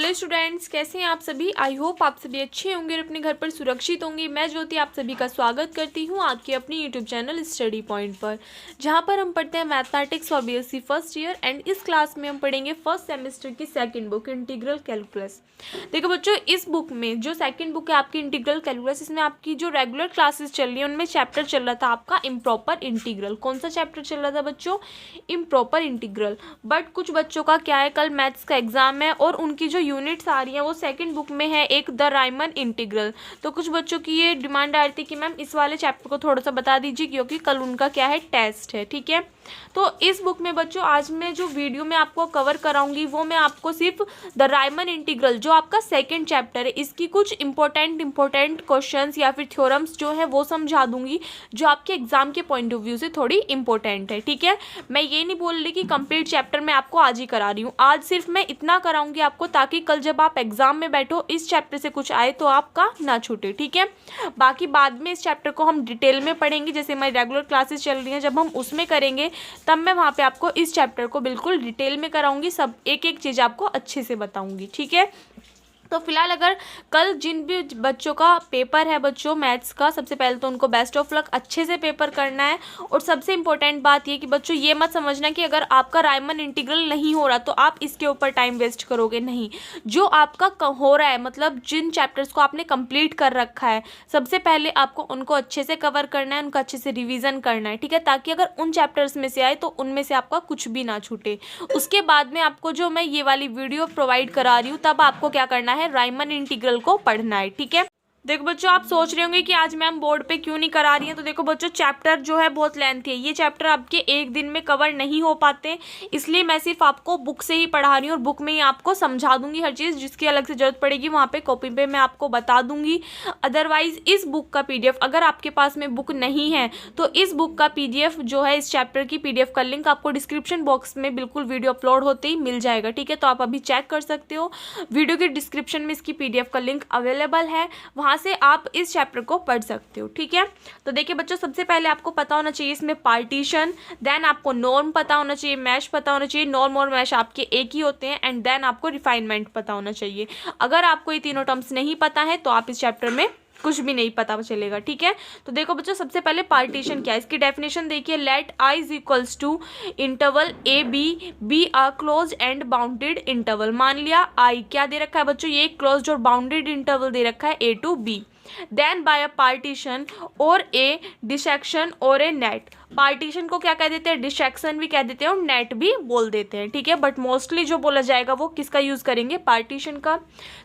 Hello students, कैसे हैं आप सभी। आई होप आप सभी अच्छे होंगे और अपने घर पर सुरक्षित होंगे। मैं ज्योति आप सभी का स्वागत करती हूं आपके अपनी यूट्यूब चैनल स्टडी पॉइंट पर, जहां पर हम पढ़ते हैं mathematics for BSc first year. And इस क्लास में हम पढ़ेंगे फर्स्ट सेमेस्टर की सेकंड बुक इंटीग्रल कैलकुलस। देखो बच्चों, इस बुक में जो सेकंड बुक है आपकी इंटीग्रल कैलकुलस, इसमें आपकी जो रेगुलर क्लासेस चल रही है उनमें चैप्टर चल रहा था आपका इम्प्रॉपर इंटीग्रल। कौन सा चैप्टर चल रहा था बच्चों? Improper integral. बट कुछ बच्चों का क्या है, कल मैथ्स का एग्जाम है और उनकी जो यूनिट्स आ रही हैं वो सेकंड बुक में है एक द रायमन इंटीग्रल। तो कुछ बच्चों की ये डिमांड आ रही थी कि मैम इस वाले चैप्टर को थोड़ा सा बता दीजिए क्योंकि कल उनका क्या है, टेस्ट है। ठीक है, तो इस बुक में बच्चों आज मैं जो वीडियो में आपको कवर कराऊंगी वो मैं आपको सिर्फ द रायमन इंटीग्रल जो आपका सेकंड चैप्टर है इसकी कुछ इंपॉर्टेंट क्वेश्चंस या फिर थ्योरम्स जो है वो समझा दूंगी, जो आपके एग्जाम के पॉइंट ऑफ व्यू से थोड़ी इंपॉर्टेंट है। ठीक है, मैं ये नहीं बोल रही कि कंप्लीट चैप्टर मैं आपको आज ही करा रही हूँ। आज सिर्फ मैं इतना कराऊंगी आपको ताकि कल जब आप एग्जाम में बैठो इस चैप्टर से कुछ आए तो आपका ना छूटे। ठीक है, बाकी बाद में इस चैप्टर को हम डिटेल में पढ़ेंगे, जैसे हमारी रेगुलर क्लासेस चल रही हैं जब हम उसमें करेंगे तब मैं वहाँ पे आपको इस चैप्टर को बिल्कुल डिटेल में कराऊंगी, सब एक एक चीज़ आपको अच्छे से बताऊंगी। ठीक है, तो फिलहाल अगर कल जिन भी बच्चों का पेपर है बच्चों मैथ्स का, सबसे पहले तो उनको बेस्ट ऑफ लक, अच्छे से पेपर करना है। और सबसे इंपॉर्टेंट बात ये कि बच्चों ये मत समझना कि अगर आपका रायमन इंटीग्रल नहीं हो रहा तो आप इसके ऊपर टाइम वेस्ट करोगे, नहीं। जो आपका हो रहा है, मतलब जिन चैप्टर्स को आपने कंप्लीट कर रखा है, सबसे पहले आपको उनको अच्छे से कवर करना है, उनका अच्छे से रिविज़न करना है। ठीक है, ताकि अगर उन चैप्टर्स में से आए तो उनमें से आपका कुछ भी ना छूटे। उसके बाद में आपको जो मैं ये वाली वीडियो प्रोवाइड करा रही हूँ तब आपको क्या करना है, रायमन इंटीग्रल को पढ़ना है। ठीक है, देखो बच्चों, आप सोच रहे होंगे कि आज मैम बोर्ड पे क्यों नहीं करा रही हैं। तो देखो बच्चों, चैप्टर जो है बहुत लेंथी है, ये चैप्टर आपके एक दिन में कवर नहीं हो पाते, इसलिए मैं सिर्फ आपको बुक से ही पढ़ा रही हूँ और बुक में ही आपको समझा दूंगी हर चीज़। जिसकी अलग से जरूरत पड़ेगी वहाँ पे कॉपी पे मैं आपको बता दूंगी। अदरवाइज इस बुक का PDF अगर आपके पास में बुक नहीं है तो इस बुक का PDF जो है, इस चैप्टर की PDF का लिंक आपको डिस्क्रिप्शन बॉक्स में बिल्कुल वीडियो अपलोड होते ही मिल जाएगा। ठीक है, तो आप अभी चेक कर सकते हो, वीडियो के डिस्क्रिप्शन में इसकी PDF का लिंक अवेलेबल है, वहाँ से आप इस चैप्टर को पढ़ सकते हो। ठीक है, तो देखिए बच्चों, सबसे पहले आपको पता होना चाहिए इसमें पार्टीशन, देन आपको नॉर्म पता होना चाहिए, मैश पता होना चाहिए। नॉर्म और मैश आपके एक ही होते हैं। एंड देन आपको रिफाइनमेंट पता होना चाहिए। अगर आपको ये तीनों टर्म्स नहीं पता है तो आप इस चैप्टर में कुछ भी नहीं पता चलेगा। ठीक है, तो देखो बच्चों, सबसे पहले पार्टीशन क्या है, इसकी डेफिनेशन देखिए। Let I is equals to interval AB be a close and bounded interval. मान लिया I क्या दे रखा है बच्चों, ये क्लोज और बाउंडेड इंटरवल दे रखा है A to B। Then by a partition और ए डिसेक्शन और ए नेट। पार्टीशन को क्या कह देते हैं, डिसेक्शन भी कह देते हैं और नेट भी बोल देते हैं। ठीक है, बट मोस्टली जो बोला जाएगा वो किसका यूज करेंगे, पार्टीशन का।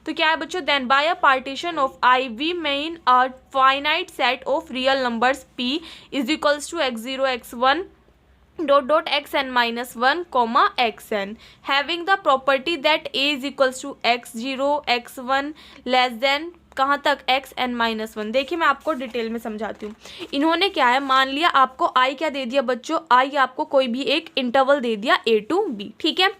तो क्या है बच्चों, then by a partition of I we mean a finite set of real numbers P is equals to x0 x1 dot xn minus 1 comma xn having the property that a is equals to x0 x1 less than कहाँ तक, xn minus 1। देखिए मैं आपको detail में समझाती हूँ। इन्होंने क्या है, मान लिया आपको I क्या दे दिया बच्चों, I आपको कोई भी एक इंटरवल दे दिया A to B। ठीक है,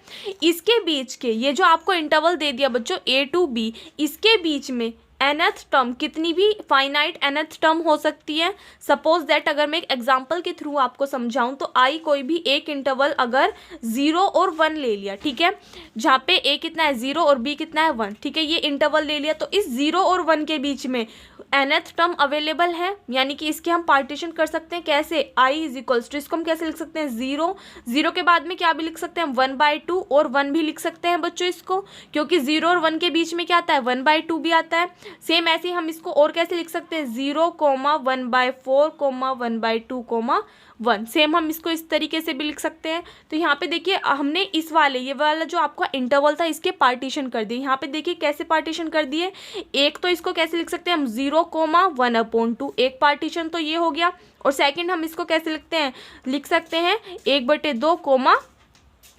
इसके बीच के ये जो आपको इंटरवल दे दिया बच्चों A to B, इसके बीच में nth टर्म कितनी भी फाइनाइट nth टर्म हो सकती है। सपोज दैट अगर मैं एक एग्जांपल के थ्रू आपको समझाऊं तो आई कोई भी एक इंटरवल अगर 0 और 1 ले लिया, ठीक है, जहाँ पे A कितना है 0 और B कितना है 1। ठीक है, ये इंटरवल ले लिया तो इस 0 और 1 के बीच में nth टर्म अवेलेबल है, यानी कि इसके हम पार्टीशन कर सकते हैं। कैसे, I इज इक्वल्स टू, इसको हम कैसे लिख सकते हैं, 0 के बाद में क्या भी लिख सकते हैं 1/2 और 1 भी लिख सकते हैं बच्चों इसको, क्योंकि 0 और 1 के बीच में क्या आता है, 1/2 भी आता है। सेम ऐसे ही हम इसको और कैसे लिख सकते हैं, 0, 1/4, 1/2, 1। सेम हम इसको इस तरीके से भी लिख सकते हैं। तो यहाँ पे देखिए हमने इस वाले ये वाला जो आपका इंटरवल था इसके पार्टीशन कर दिए। यहाँ पे देखिए कैसे पार्टीशन कर दिए, एक तो इसको कैसे लिख सकते हैं हम 0,1/2, एक पार्टीशन तो ये हो गया। और सेकंड हम इसको कैसे लिख सकते हैं 1/2,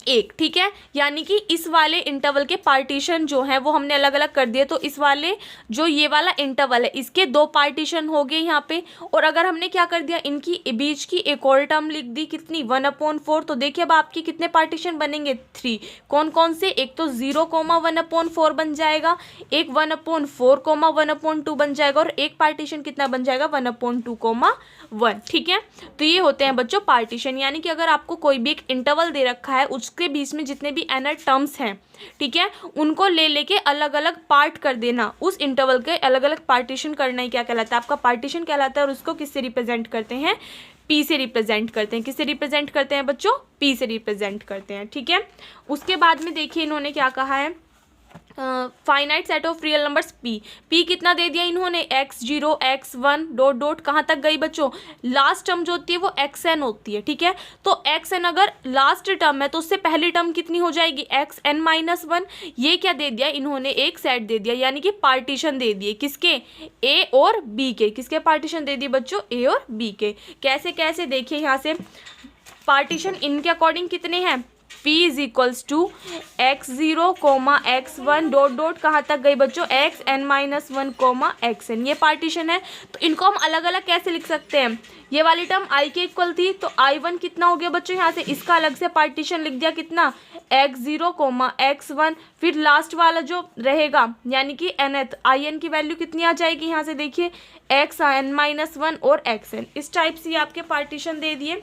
1। ठीक है, यानी कि इस वाले इंटरवल के पार्टीशन जो है वो हमने अलग अलग कर दिए। तो इस वाले जो ये वाला इंटरवल है इसके 2 पार्टीशन हो गए यहाँ पे। और अगर हमने क्या कर दिया, इनकी बीच की एक और टर्म लिख दी, कितनी, 1/4। तो देखिए अब आपकी कितने पार्टीशन बनेंगे, 3। कौन कौन से, एक तो 0,1/4 बन जाएगा, एक 1/4, 1/2 बन जाएगा और एक पार्टीशन कितना बन जाएगा 1/2, 1। ठीक है, तो ये होते हैं बच्चों पार्टीशन। यानी कि अगर आपको कोई भी एक इंटरवल दे रखा है उसके बीच में जितने भी एनर टर्म्स हैं, ठीक है, उनको ले लेके अलग अलग पार्ट कर देना, उस इंटरवल के अलग अलग पार्टीशन करना ही क्या कहलाता है, आपका पार्टीशन कहलाता है। और उसको किससे रिप्रेजेंट करते हैं, पी से रिप्रेजेंट करते हैं। किससे रिप्रेजेंट करते हैं बच्चों, पी से रिप्रेजेंट करते हैं, ठीक है। उसके बाद में देखिए इन्होंने क्या कहा है, finite set of real numbers P कितना दे दिया इन्होंने, x0 x1 डॉट डॉट कहाँ तक गई बच्चों, लास्ट टर्म जो होती है वो xn होती है, ठीक है। तो xn अगर लास्ट टर्म है तो उससे पहली टर्म कितनी हो जाएगी, xn-1। ये क्या दे दिया इन्होंने, एक सेट दे दिया, यानी कि पार्टीशन दे दिए, किसके, a और b के। किसके पार्टीशन दे दिए बच्चों, a और b के। कैसे कैसे देखिए यहाँ से पार्टीशन इनके अकॉर्डिंग कितने हैं, p is equals to x0 x1 dot dot कहाँ तक गई बच्चों, xn-1 xn। ये पार्टीशन है। तो इनको हम अलग अलग कैसे लिख सकते हैं, ये वाली टर्म i के इक्वल थी तो i1 कितना हो गया बच्चों, यहाँ से इसका अलग से पार्टीशन लिख दिया, कितना, x0 x1। फिर लास्ट वाला जो रहेगा यानी कि nth in की वैल्यू कितनी आ जाएगी, यहाँ से देखिए xn-1 और xn। इस टाइप से आपके पार्टीशन दे दिए।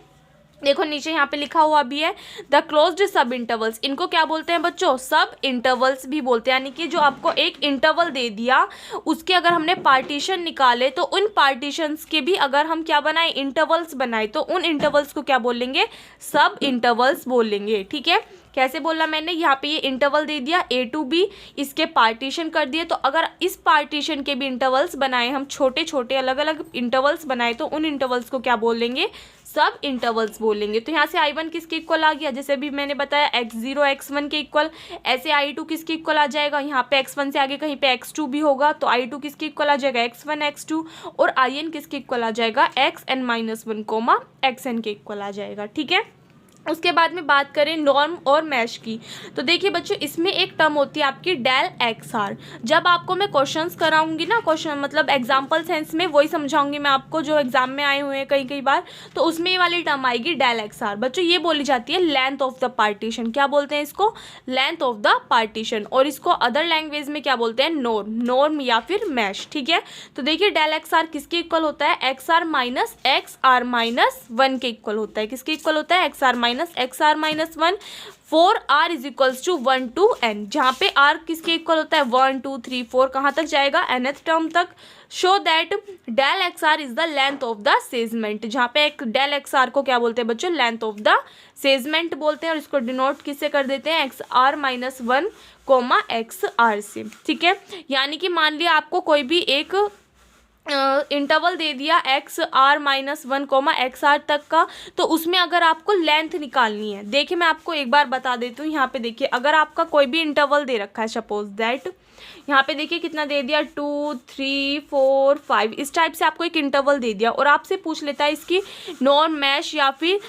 देखो नीचे यहाँ पे लिखा हुआ भी है द क्लोज्ड सब इंटरवल्स, इनको क्या बोलते हैं बच्चों, सब इंटरवल्स भी बोलते हैं। यानी कि जो आपको एक इंटरवल दे दिया उसके अगर हमने पार्टीशन निकाले तो उन पार्टीशंस के भी अगर हम क्या बनाए, इंटरवल्स बनाए, तो उन इंटरवल्स को क्या बोलेंगे, सब इंटरवल्स बोलेंगे, ठीक है। कैसे बोला मैंने, यहाँ पे ये इंटरवल दे दिया a to b, इसके पार्टीशन कर दिए। तो अगर इस पार्टीशन के भी इंटरवल्स बनाए, हम छोटे छोटे अलग अलग इंटरवल्स बनाए, तो उन इंटरवल्स को क्या बोलेंगे, सब इंटरवल्स बोलेंगे। तो यहाँ से i1 किसके इक्वल आ गया, जैसे भी मैंने बताया x0 x1 के इक्वल। ऐसे i2 किसके इक्वल आ जाएगा, यहाँ पे x1 से आगे कहीं पे x2 भी होगा तो i2 किसके इक्वल आ जाएगा, x1 x2। और in किसके इक्वल आ जाएगा, xn-1 xn के इक्वल आ जाएगा, ठीक है। उसके बाद में बात करें नॉर्म और मैश की, तो देखिए बच्चों इसमें एक टर्म होती है आपकी डेल एक्स आर। जब आपको मैं क्वेश्चंस कराऊंगी ना, क्वेश्चन मतलब एग्जांपल सेंस में वही समझाऊंगी मैं आपको, जो एग्जाम में आए हुए हैं कई कई बार, तो उसमें ये वाली टर्म आएगी डेल एक्स आर। बच्चों ये बोली जाती है लेंथ ऑफ द पार्टीशन, क्या बोलते हैं इसको, लेंथ ऑफ द पार्टीशन। और इसको अदर लैंग्वेज में क्या बोलते हैं, नॉर्म, नॉर्म या फिर मैश, ठीक है। तो देखिए डेल एक्स आर किसके इक्वल होता है, एक्स आर माइनस XR-1 के इक्वल होता है। किसके इक्वल होता है, XR-1 4 R is equals to 1 to n, जहाँ पे R किसके इक्वल होता है, 1 2 3 4 कहाँ तक जाएगा, nth टर्म तक। Show that del x r is the length of the segment, जहाँ पे एक डेल एक्स आर को क्या बोलते हैं बच्चों, लेंथ ऑफ द सेगमेंट बोलते हैं। और इसको डिनोट किससे कर देते हैं, XR-1 XR से, ठीक है। यानी कि मान लिया आपको कोई भी एक इंटरवल दे दिया XR-1 XR तक का, तो उसमें अगर आपको लेंथ निकालनी है, देखिए मैं आपको एक बार बता देती हूँ। यहाँ पे देखिए अगर आपका कोई भी इंटरवल दे रखा है, सपोज दैट यहाँ पे देखिए कितना दे दिया, 2 3 4 5, इस टाइप से आपको एक इंटरवल दे दिया और आपसे पूछ लेता है इसकी नॉर्म, मैश या फिर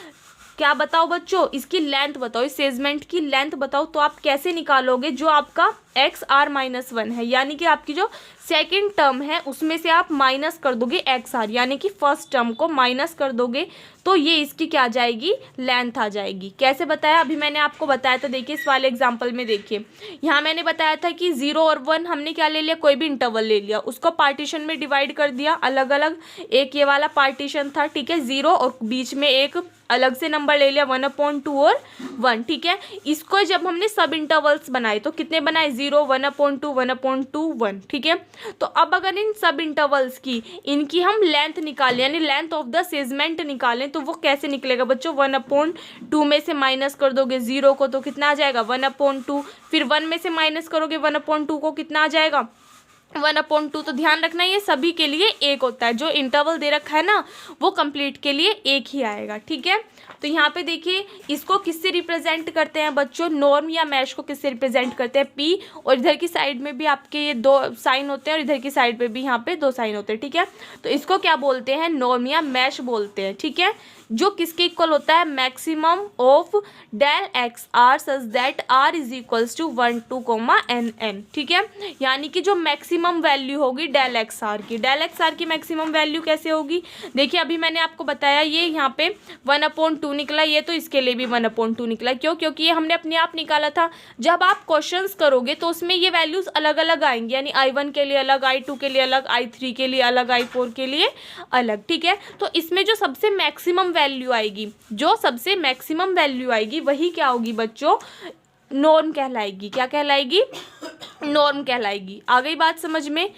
क्या बताओ बच्चों, इसकी लेंथ बताओ, इस सेगमेंट की लेंथ बताओ। तो आप कैसे निकालोगे, जो आपका XR-1 है, यानी कि आपकी जो सेकंड टर्म है उसमें से आप माइनस कर दोगे XR, यानी कि फर्स्ट टर्म को माइनस कर दोगे, तो ये इसकी क्या आ जाएगी, लेंथ आ जाएगी। कैसे बताया, अभी मैंने आपको बताया था, देखिए इस वाले एग्जाम्पल में देखिए यहाँ मैंने बताया था कि 0 और 1 हमने क्या ले लिया, कोई भी इंटरवल ले लिया, उसको पार्टीशन में डिवाइड कर दिया अलग अलग। एक ये वाला पार्टीशन था, ठीक है, 0 और बीच में एक अलग से नंबर ले लिया 1/2 और 1, ठीक है। इसको जब हमने सब इंटरवल्स बनाए तो कितने बनाए, 0 1/2 1/2 1, ठीक है। तो अब अगर इन सब इंटरवल्स की इनकी हम लेंथ निकालें, यानी लेंथ ऑफ द सेगमेंट निकालें, तो वो कैसे निकलेगा बच्चों, 1/2 में से माइनस कर दोगे 0 को तो कितना आ जाएगा 1/2, फिर 1 में से माइनस करोगे 1/2 को कितना आ जाएगा 1/2। तो ध्यान रखना ये सभी के लिए एक होता है, जो इंटरवल दे रखा है ना वो कंप्लीट के लिए एक ही आएगा, ठीक है। तो यहाँ पे देखिए इसको किससे रिप्रेजेंट करते हैं बच्चों, नॉर्म या मैश को किससे रिप्रेजेंट करते हैं, P, और इधर की साइड में भी आपके ये 2 साइन होते हैं और इधर की साइड पे भी यहाँ पे 2 साइन होते हैं, ठीक है। तो इसको क्या बोलते हैं, नॉर्म या मैश बोलते हैं, ठीक है। जो किसके इक्वल होता है, maximum of del x r such that R is equals to 1 2 n n, ठीक है। यानी कि जो मैक्सिमम मैक्सिमम वैल्यू होगी डेल एक्स आर की। डेल एक्स आर की मैक्सिमम वैल्यू कैसे होगी, देखिए अभी मैंने आपको बताया ये यहाँ पे 1/2 निकला, ये तो इसके लिए भी 1/2 निकला। क्यों, क्योंकि ये हमने अपने आप निकाला था। जब आप क्वेश्चंस करोगे तो उसमें ये वैल्यूज अलग अलग आएंगी, यानी I1 के लिए अलग, I2 के लिए अलग, I3 के लिए अलग, I4 के लिए अलग, ठीक है। तो इसमें जो सबसे मैक्सिमम वैल्यू आएगी, जो सबसे मैक्सिमम वैल्यू आएगी वही क्या होगी बच्चों, नॉर्म कहलाएगी। क्या कहलाएगी, नॉर्म कहलाएगी। आ गई बात समझ में।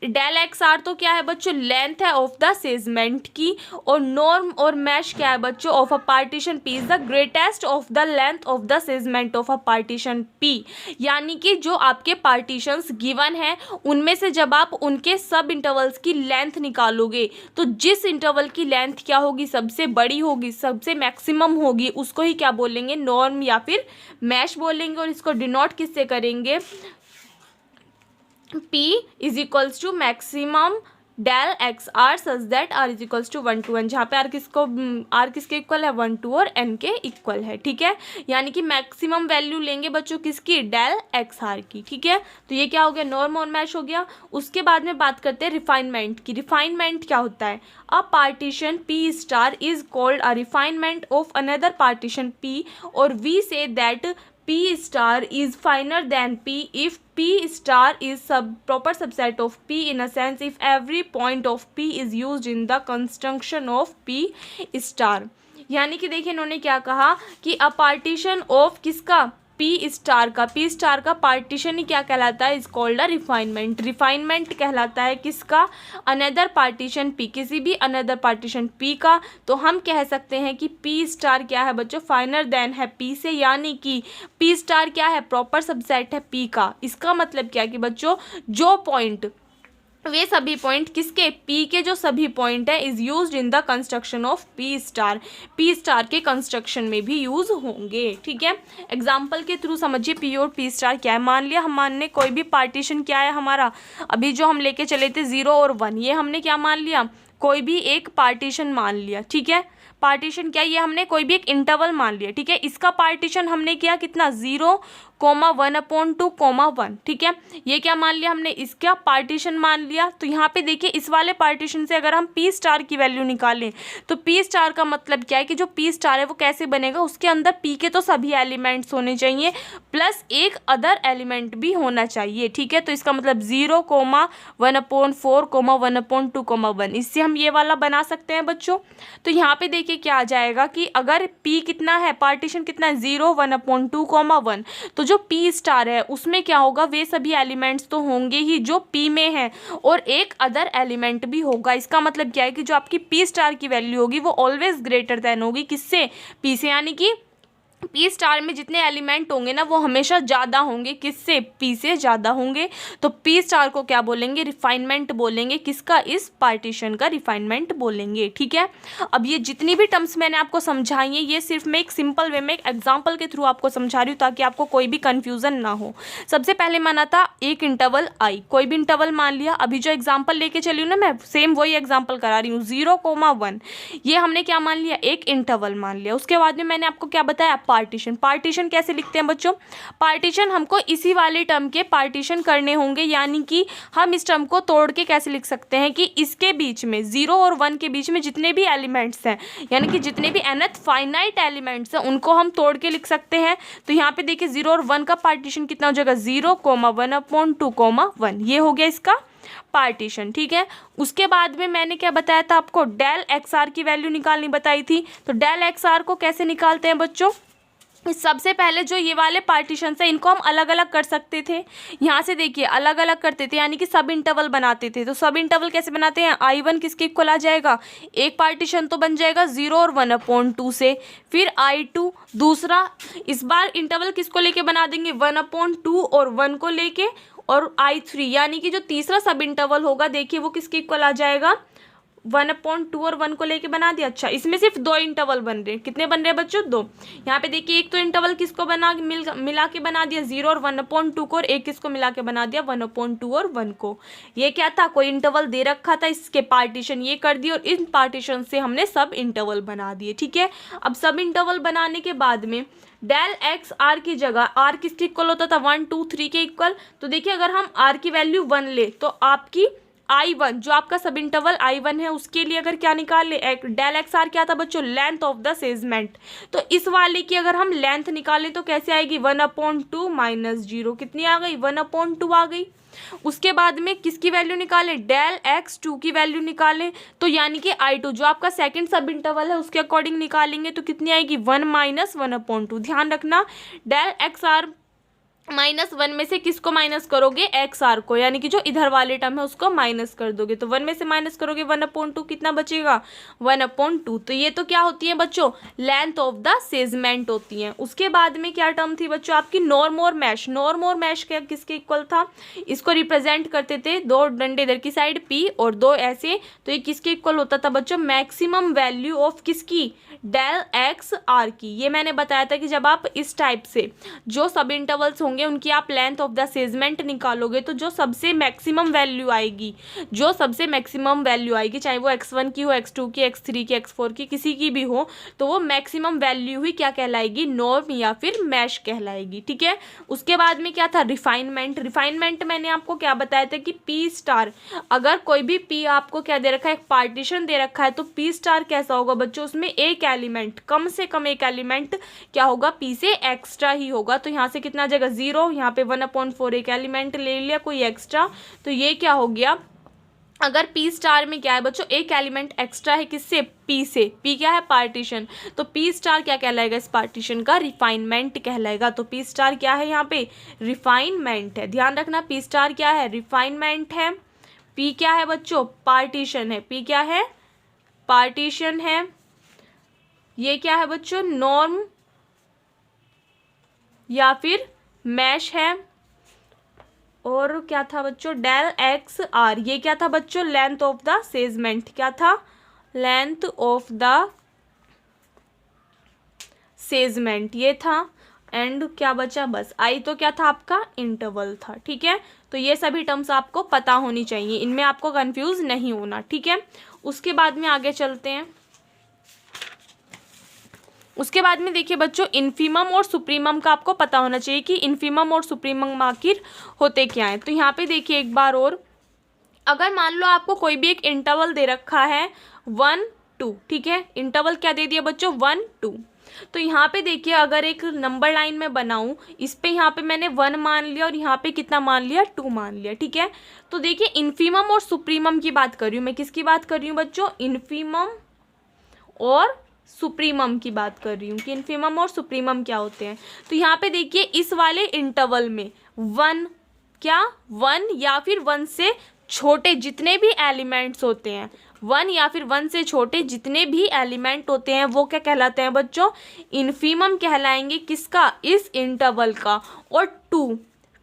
डेल एक्स आर तो क्या है बच्चों, लेंथ है ऑफ द सेगमेंट की, और नॉर्म और मैश क्या है बच्चों, of a partition P is the greatest of the length of the segment of a partition P. यानी कि जो आपके पार्टीशंस गिवन है उनमें से जब आप उनके सब इंटरवल्स की लेंथ निकालोगे तो जिस इंटरवल की लेंथ क्या होगी, सबसे बड़ी होगी, सबसे मैक्सिमम होगी, उसको ही क्या बोलेंगे, नॉर्म या फिर मैश बोलेंगे। और इसको डिनोट किससे करेंगे, P is equals to maximum del x r such that r is equals to 1 to n, जहाँ पे आर किसके इक्वल है, 1 to और n के इक्वल है, ठीक है। यानी कि मैक्सिमम वैल्यू लेंगे बच्चों किसकी, डेल एक्स आर की, ठीक है। तो ये क्या हो गया, नॉर्म और मैश हो गया। उसके बाद में बात करते हैं रिफाइनमेंट की। रिफाइनमेंट क्या होता है, a partition P star is called a refinement of another partition P, और we say that P star is finer than P if P star is proper subset of P, in a sense if every point of P is used in the construction of P star। यानी कि देखिए इन्होंने क्या कहा कि अ partition of किसका, P star का partition ही क्या कहलाता है, is called a refinement. Refinement कहलाता है किसका, अनदर पार्टीशन P, किसी भी अनदर पार्टीशन P का। तो हम कह सकते हैं कि P स्टार क्या है बच्चों, फाइनर देन है P से, यानी कि P स्टार क्या है, प्रॉपर सबसेट है P का। इसका मतलब क्या है कि बच्चों जो पॉइंट, वे सभी पॉइंट किसके, P के जो सभी पॉइंट है is used in the construction of P star के कंस्ट्रक्शन में भी यूज होंगे, ठीक है। एग्जाम्पल के थ्रू समझिए P और P स्टार क्या है। मान लिया हमने कोई भी पार्टीशन क्या है हमारा, अभी जो हम लेके चले थे 0 और 1, ये हमने क्या मान लिया, कोई भी एक पार्टीशन मान लिया, ठीक है। पार्टीशन क्या, ये हमने कोई भी एक इंटरवल मान लिया, ठीक है। इसका पार्टीशन हमने किया कितना, 0,1/2,1, ठीक है। ये क्या मान लिया हमने, इसका पार्टीशन मान लिया। तो यहाँ पे देखिए इस वाले पार्टीशन से अगर हम P स्टार की वैल्यू निकालें तो P स्टार का मतलब क्या है कि जो P स्टार है वो कैसे बनेगा, उसके अंदर P के तो सभी एलिमेंट्स होने चाहिए प्लस एक अदर एलिमेंट भी होना चाहिए, ठीक है। तो इसका मतलब 0,1/4,1/2,1, इससे हम ये वाला बना सकते हैं बच्चों। तो यहाँ पे देखिए क्या आ जाएगा कि अगर P कितना है, पार्टीशन कितना है, 0,1/2,1, तो जो P स्टार है उसमें क्या होगा, वे सभी एलिमेंट्स तो होंगे ही जो P में है, और एक अदर एलिमेंट भी होगा। इसका मतलब क्या है कि जो आपकी P स्टार की वैल्यू होगी वो ऑलवेज ग्रेटर देन होगी किससे, P से। यानी कि P स्टार में जितने एलिमेंट होंगे ना वो हमेशा ज़्यादा होंगे, किससे, P से ज़्यादा होंगे। तो P स्टार को क्या बोलेंगे, रिफाइनमेंट बोलेंगे, किसका, इस पार्टीशन का रिफाइनमेंट बोलेंगे, ठीक है। अब ये जितनी भी टर्म्स मैंने आपको समझाई हैं ये सिर्फ मैं एक सिंपल वे में एक एग्जाम्पल के थ्रू आपको समझा रही हूँ ताकि आपको कोई भी कन्फ्यूज़न ना हो। सबसे पहले माना था एक इंटरवल I, कोई भी इंटरवल मान लिया। अभी जो एग्जाम्पल लेके चली हूँ ना मैं, सेम वही एग्जाम्पल करा रही हूँ, 0,1, ये हमने क्या मान लिया, एक इंटरवल मान लिया। उसके बाद में मैंने आपको क्या बताया, पार्टीशन कैसे लिखते हैं बच्चों, पार्टीशन हमको इसी वाले टर्म के पार्टीशन करने होंगे। यानी कि हम इस टर्म को तोड़ के कैसे लिख सकते हैं कि इसके बीच में 0 और 1 के बीच में जितने भी एलिमेंट्स हैं, यानी कि जितने भी nth फाइनाइट एलिमेंट्स हैं उनको हम तोड़ के लिख सकते हैं। तो यहाँ पे देखिए 0 और 1 का पार्टीशन कितना हो जाएगा, 0,1/2,1, ये हो गया इसका पार्टीशन, ठीक है। उसके बाद में मैंने क्या बताया था आपको, डेल एक्स आर की वैल्यू निकालनी बताई थी। तो डेल एक्स आर को कैसे निकालते हैं बच्चों, सबसे पहले जो ये वाले पार्टीशन है इनको हम अलग अलग कर सकते थे। यहाँ से देखिए अलग अलग करते थे, यानी कि सब इंटरवल बनाते थे। तो सब इंटरवल कैसे बनाते हैं, I1 किसके इक्वल आ जाएगा, एक पार्टीशन तो बन जाएगा 0 और 1/2 से, फिर I2 दूसरा, इस बार इंटरवल किसको लेके बना देंगे, 1/2 और 1 को लेके, और I3 यानी कि जो तीसरा सब इंटरवल होगा देखिए वो किसके इक्वल आ जाएगा, 1/2 और 1 को लेके बना दिया। अच्छा, इसमें सिर्फ 2 इंटरवल बन रहे हैं। कितने बन रहे हैं बच्चों? 2। यहाँ पे देखिए एक तो इंटरवल किसको मिला के बना दिया 0 और 1/2 को, और एक किसको मिला के बना दिया 1/2 और 1 को। ये क्या था? कोई इंटरवल दे रखा था, इसके पार्टीशन ये कर दिए और इन पार्टीशन से हमने सब इंटरवल बना दिए। ठीक है, अब सब इंटरवल बनाने के बाद में डेल एक्स आर की जगह आर किसके इक्वल होता था? 1 2 3 के इक्वल। तो देखिए अगर हम आर की वैल्यू 1 ले तो आपकी I1 जो आपका सब इंटरवल I1 है उसके लिए अगर क्या निकाल ले, डेल एक्स आर क्या था बच्चों? Length of the segment. तो इस वाले की अगर हम लेंथ निकालें तो कैसे आएगी? 1/2 माइनस 0। कितनी आ गई? 1/2 आ गई। उसके बाद में किसकी वैल्यू निकालें? डेल x2 की वैल्यू निकालें, तो यानी कि I2 जो आपका सेकंड सब इंटरवल है उसके अकॉर्डिंग निकालेंगे तो कितनी आएगी? 1 माइनस 1/2। ध्यान रखना डेल एक्स आर -1 में से किसको माइनस करोगे? एक्स आर को, यानी कि जो इधर वाले टर्म है उसको माइनस कर दोगे। तो 1 में से माइनस करोगे 1/2, कितना बचेगा? 1/2। तो ये तो क्या होती है बच्चों? लेंथ ऑफ द सेगमेंट होती है। उसके बाद में क्या टर्म थी बच्चों आपकी? नॉर्म और मैश। नॉर्म और मैश क्या किसके इक्वल था? इसको रिप्रेजेंट करते थे 2 डंडे इधर की साइड P और 2 ऐसे, तो ये किसके इक्वल होता था बच्चों? मैक्सिमम वैल्यू ऑफ किसकी? डेल एक्स आर की। ये मैंने बताया था कि जब आप इस टाइप से जो सब इंटरवल्स होंगे उनकी आप लेंथ ऑफ द सेगमेंट निकालोगे तो जो सबसे मैक्सिमम वैल्यू आएगी, चाहे वो x1 की हो, x2 की, x3 की, x4 की, किसी की भी हो, तो वो मैक्सिमम वैल्यू ही क्या कहलाएगी? नॉर्म या फिर मैश कहलाएगी। ठीक है, उसके बाद में क्या था? रिफाइनमेंट। रिफाइनमेंट मैंने आपको क्या बताया था कि P स्टार, अगर कोई भी P आपको क्या दे रखा है? एक पार्टीशन दे रखा है, तो P स्टार कैसा होगा बच्चों? उसमें एक एलिमेंट, कम से कम एक एलिमेंट क्या होगा? P से एक्स्ट्रा ही होगा। तो यहाँ से कितना आ जाएगा? 0। यहाँ पे 1/4 एक एलिमेंट ले लिया कोई एक्स्ट्रा, तो ये क्या हो गया? अगर P स्टार में क्या है बच्चों? एक एलिमेंट एक्स्ट्रा है किससे? P से। P क्या है? पार्टीशन। तो P स्टार क्या कहलाएगा? इस पार्टीशन का रिफाइनमेंट कहलाएगा। तो P स्टार क्या है यहाँ पे? रिफाइनमेंट है। ध्यान रखना P स्टार क्या है? रिफाइनमेंट है। P क्या है बच्चों? पार्टीशन है। P क्या है? पार्टीशन है। ये क्या है बच्चों? नॉर्म या फिर मैश है। और क्या था बच्चों? Del x r. ये क्या था बच्चों? Length of the segment. क्या था? लेंथ ऑफ द सेगमेंट ये था। एंड क्या बचा? बस आई तो क्या था आपका? इंटरवल था। ठीक है, तो ये सभी टर्म्स आपको पता होनी चाहिए, इनमें आपको कंफ्यूज नहीं होना। ठीक है, उसके बाद में आगे चलते हैं। उसके बाद में देखिए बच्चों इन्फीमम और सुप्रीमम का आपको पता होना चाहिए कि इन्फीमम और सुप्रीमम आखिर होते क्या हैं। तो यहाँ पे देखिए एक बार और, अगर मान लो आपको कोई भी एक इंटरवल दे रखा है 1 2, ठीक है, इंटरवल क्या दे दिया बच्चों? 1 2। तो यहाँ पे देखिए अगर एक नंबर लाइन में बनाऊँ, इस पे यहाँ पे मैंने 1 मान लिया और यहाँ पे कितना मान लिया? 2 मान लिया। ठीक है, तो देखिए इन्फीमम और सुप्रीमम की बात कर रही हूँ मैं। किसकी बात कर रही हूँ बच्चों? इन्फीमम और सुप्रीमम की बात कर रही हूँ कि इन्फीमम और सुप्रीमम क्या होते हैं। तो यहाँ पे देखिए इस वाले इंटरवल में 1 क्या? 1 या फिर 1 से छोटे जितने भी एलिमेंट्स होते हैं, 1 या फिर 1 से छोटे जितने भी एलिमेंट होते हैं वो क्या कहलाते हैं बच्चों? इन्फीमम कहलाएंगे। किसका? इस इंटरवल का। और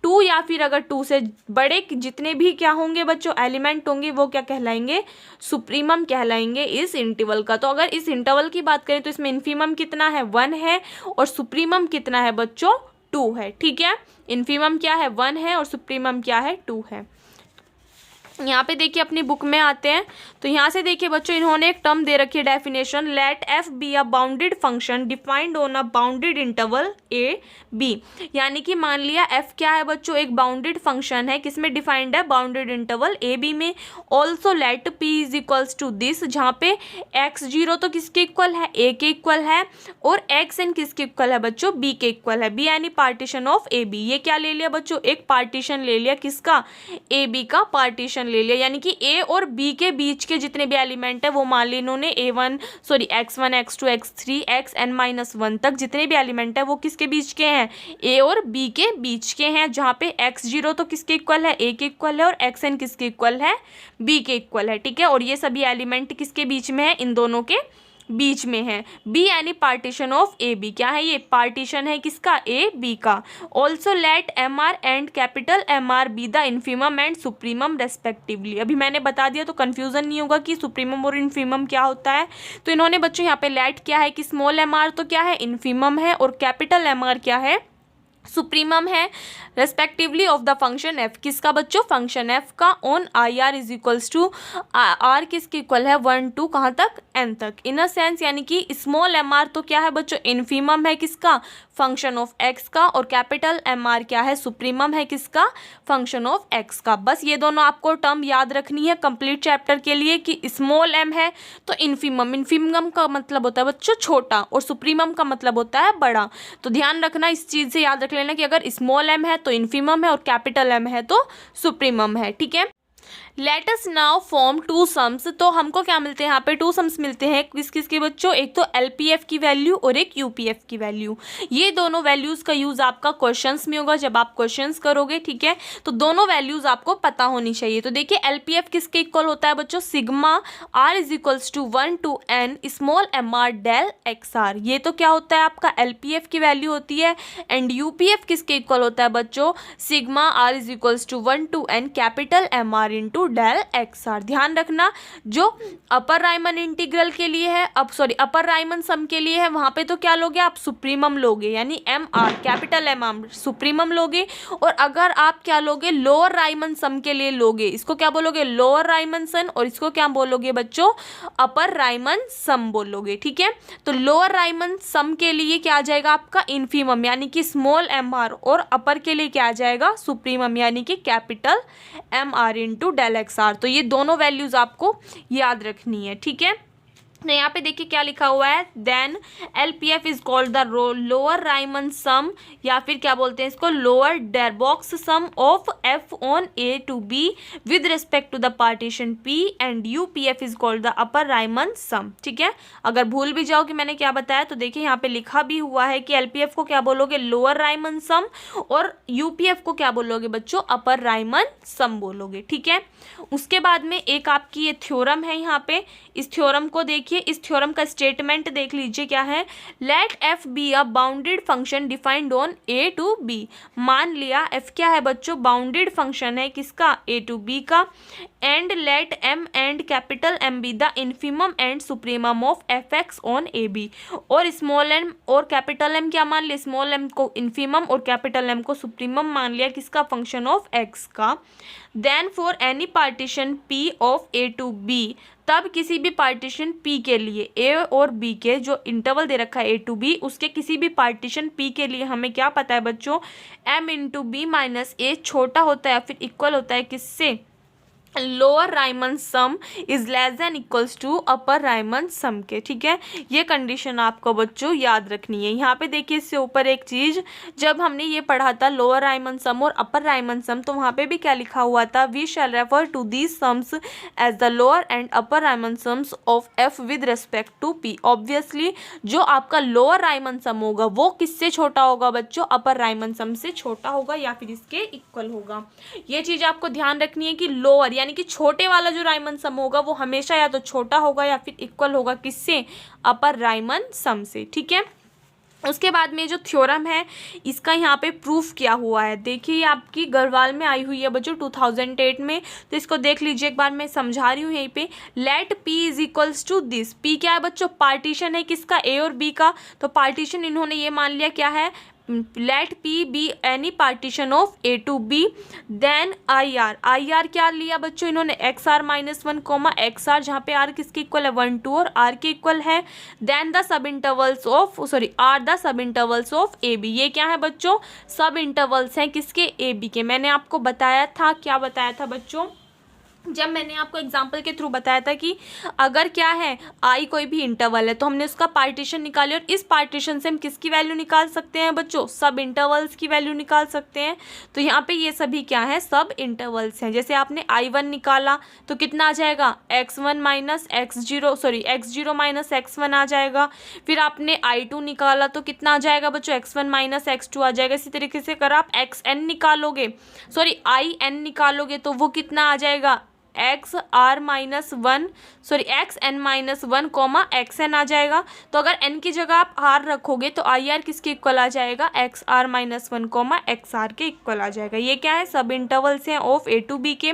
2 या फिर अगर 2 से बड़े जितने भी क्या होंगे बच्चों? एलिमेंट होंगे, वो क्या कहलाएंगे? सुप्रीमम कहलाएंगे इस इंटरवल का। तो अगर इस इंटरवल की बात करें तो इसमें इन्फीमम कितना है? 1 है और सुप्रीमम कितना है बच्चों? 2 है। ठीक है, इन्फीमम क्या है? 1 है और सुप्रीमम क्या है? 2 है। यहाँ पे देखिए अपनी बुक में आते हैं, तो यहाँ से देखिए बच्चों इन्होंने एक टर्म दे रखी है definition, let f be a bounded function defined on a bounded interval a b. यानी कि मान लिया एफ क्या है बच्चों? एक बाउंडेड फंक्शन है, किसमें डिफाइंड है? बाउंडेड इंटरवल ए बी में। Also let p is equals to this, जहाँ पे x0 तो किसके इक्वल है? ए के इक्वल है, और एक्स एन किसके इक्वल है बच्चों? बी के इक्वल है। बी यानी पार्टीशन ऑफ ए बी। ये क्या ले लिया बच्चों? एक पार्टीशन ले लिया। किसका? ए बी का पार्टीशन ले लिया। यानी कि ए और बी के बीच के जितने भी एलिमेंट है वो मान ली इन्होंने x1, x2, x3, xn-1 तक जितने भी एलिमेंट है वो किसके बीच के हैं? ए और बी के बीच के हैं। जहाँ पे x0 तो किसके इक्वल है? ए के इक्वल है, और xn किसके इक्वल है? बी के इक्वल है। ठीक है, और ये सभी एलिमेंट किसके बीच में है? इन दोनों के बीच में है। बी यानी पार्टीशन ऑफ ए बी, क्या है ये पार्टीशन है किसका ए बी का। Also let m r and capital m r be the infimum and supremum respectively. अभी मैंने बता दिया तो कन्फ्यूजन नहीं होगा कि सुप्रीमम और इन्फीमम क्या होता है। तो इन्होंने बच्चों यहाँ पे लेट क्या है कि स्मॉल एम आर तो क्या है इन्फीमम है और कैपिटल एम आर क्या है सुप्रीमम है, respectively of the function f, किसका बच्चों फंक्शन एफ का, on I r is equals to r किसके इक्वल है 1 to कहाँ तक एन तक। इन अ सेंस यानी कि स्मॉल एम आर तो क्या है बच्चों इन्फीमम है किसका फंक्शन ऑफ एक्स का, और कैपिटल एम आर क्या है सुप्रीमम है किसका फंक्शन ऑफ एक्स का। बस ये दोनों आपको टर्म याद रखनी है कंप्लीट चैप्टर के लिए कि स्मॉल एम है तो इन्फीमम, इन्फीमम का मतलब होता है बच्चों छोटा और सुप्रीमम का मतलब होता है बड़ा। तो ध्यान रखना इस चीज़ से याद रख लेना कि अगर स्मॉल एम है तो इन्फीमम है और कैपिटल एम है तो सुप्रीमम है, ठीक है। Let us now form two sums. तो हमको क्या मिलते हैं यहाँ पे टू सम्स मिलते हैं किस किस के बच्चों, एक तो एलपीएफ की वैल्यू और एक यूपीएफ की वैल्यू। ये दोनों वैल्यूज का यूज आपका क्वेश्चंस में होगा जब आप क्वेश्चंस करोगे, ठीक है। तो दोनों वैल्यूज आपको पता होनी चाहिए। तो देखिए एलपीएफ किसके इक्वल होता है बच्चों sigma are is equals to 1 to n small m r del x r. ये तो क्या होता है आपका एलपीएफ की वैल्यू होती है। एंड यूपीएफ किसके इक्वल होता है बच्चों sigma are is equals to 1 to n capital m r into del x r. ध्यान रखना जो अपर राइमन इंटीग्रल के लिए है, अब सॉरी अपर राइमन सम के लिए है, वहां पे तो क्या लोगे आप सुप्रीमम लोगे यानी m r capital m r supremum लोगे। और अगर आप क्या लोगे लोअर राइमन सम के लिए लोगे, इसको क्या बोलोगे लोअर राइमन सम और इसको क्या बोलोगे बच्चों अपर राइमन सम बोलोगे, ठीक है। तो लोअर राइमन सम के लिए क्या आ जाएगा आपका इन्फीमम यानी कि स्मॉल एम आर, और अपर के लिए क्या आ जाएगा सुप्रीमम यानी कि capital m r into del x r. तो ये दोनों वैल्यूज आपको याद रखनी है, ठीक है। यहाँ पे देखिए क्या लिखा हुआ है, then LPF is called the lower Riemann sum, या फिर क्या बोलते हैं इसको lower Darboux sum of F on A to B with respect to the partition P, and UPF is called the upper Riemann sum, ठीक है। अगर भूल भी जाओ कि मैंने क्या बताया तो देखिए यहाँ पे लिखा भी हुआ है कि एलपीएफ को क्या बोलोगे लोअर राइमन सम और यूपीएफ को क्या बोलोगे बच्चों अपर राइमन सम बोलोगे, ठीक है। उसके बाद में एक आपकी ये थ्योरम है, यहाँ पे इस थ्योरम को देखिए, इस थ्योरम का स्टेटमेंट देख लीजिए क्या है, let f be a bounded function defined on A to b. मान लिया एफ क्या है बच्चों बाउंडेड फंक्शन है किसका ए टू बी का, and let m and capital m be the infimum and supremum of f x on a b. और small m और कैपिटल एम क्या मान लिया स्मॉल एम को इन्फीमम और कैपिटल एम को सुप्रीमम मान लिया किसका फंक्शन ऑफ एक्स का। Then for any partition p of a to b, तब किसी भी पार्टीशन पी के लिए ए और बी के जो इंटरवल दे रखा है ए टू बी उसके किसी भी पार्टीशन पी के लिए हमें क्या पता है बच्चों M into B minus A छोटा होता है या फिर इक्वल होता है किससे lower Riemann sum is less than equals to upper Riemann sum के, ठीक है। ये कंडीशन आपको बच्चों याद रखनी है। यहाँ पे देखिए इससे ऊपर एक चीज़, जब हमने ये पढ़ा था लोअर राइमन सम और अपर राइमन सम तो वहाँ पे भी क्या लिखा हुआ था, we shall refer to these sums as the lower and upper Riemann sums of f with respect to p. Obviously जो आपका लोअर राइमन सम होगा वो किससे छोटा होगा बच्चों अपर राइमन सम से छोटा होगा या फिर इसके इक्वल होगा। ये चीज़ आपको ध्यान रखनी है कि लोअर यानी कि छोटे वाला जो राइमन सम होगा वो हमेशा या तो छोटा होगा या फिर इक्वल होगा किससे अपर राइमन सम से, ठीक है। उसके बाद में जो थ्योरम है इसका यहाँ पे प्रूफ किया हुआ है, देखिए ये आपकी गढ़वाल में आई हुई है बच्चों 2008 में, तो इसको देख लीजिए एक बार मैं समझा रही हूँ यहीं पे। Let p is equals to this, p क्या है बच्चों पार्टीशन है किसका ए और बी का, तो पार्टीशन इन्होंने ये मान लिया क्या है let p be any partition of a to b, then I r क्या लिया बच्चों इन्होंने x are minus 1 comma x r, जहाँ पे आर किसके इक्वल है 1 2 और आर के इक्वल है। Then the subintervals of r the subintervals of A b, ये क्या है बच्चों सब इंटरवल्स हैं किसके ए बी के। मैंने आपको बताया था क्या बताया था बच्चों, जब मैंने आपको एग्जाम्पल के थ्रू बताया था कि अगर क्या है आई कोई भी इंटरवल है तो हमने उसका पार्टीशन निकाली और इस पार्टीशन से हम किसकी वैल्यू निकाल सकते हैं बच्चों सब इंटरवल्स की वैल्यू निकाल सकते हैं। तो यहाँ पे ये सभी क्या है सब इंटरवल्स हैं। जैसे आपने I1 निकाला तो कितना आ जाएगा x1 minus x0 minus x1 आ जाएगा। फिर आपने I2 निकाला तो कितना आ जाएगा बच्चों x1 माइनस x2 आ जाएगा। इसी तरीके से अगर आप xn निकालोगे in निकालोगे तो वो कितना आ जाएगा x are minus one X N minus one comma X N आ जाएगा। तो अगर एन की जगह आप आर रखोगे तो आई आर किसके इक्वल आ जाएगा, x are minus one comma x r के इक्वल आ जाएगा। ये क्या है, सब इंटरवल्स हैं ऑफ ए टू बी के।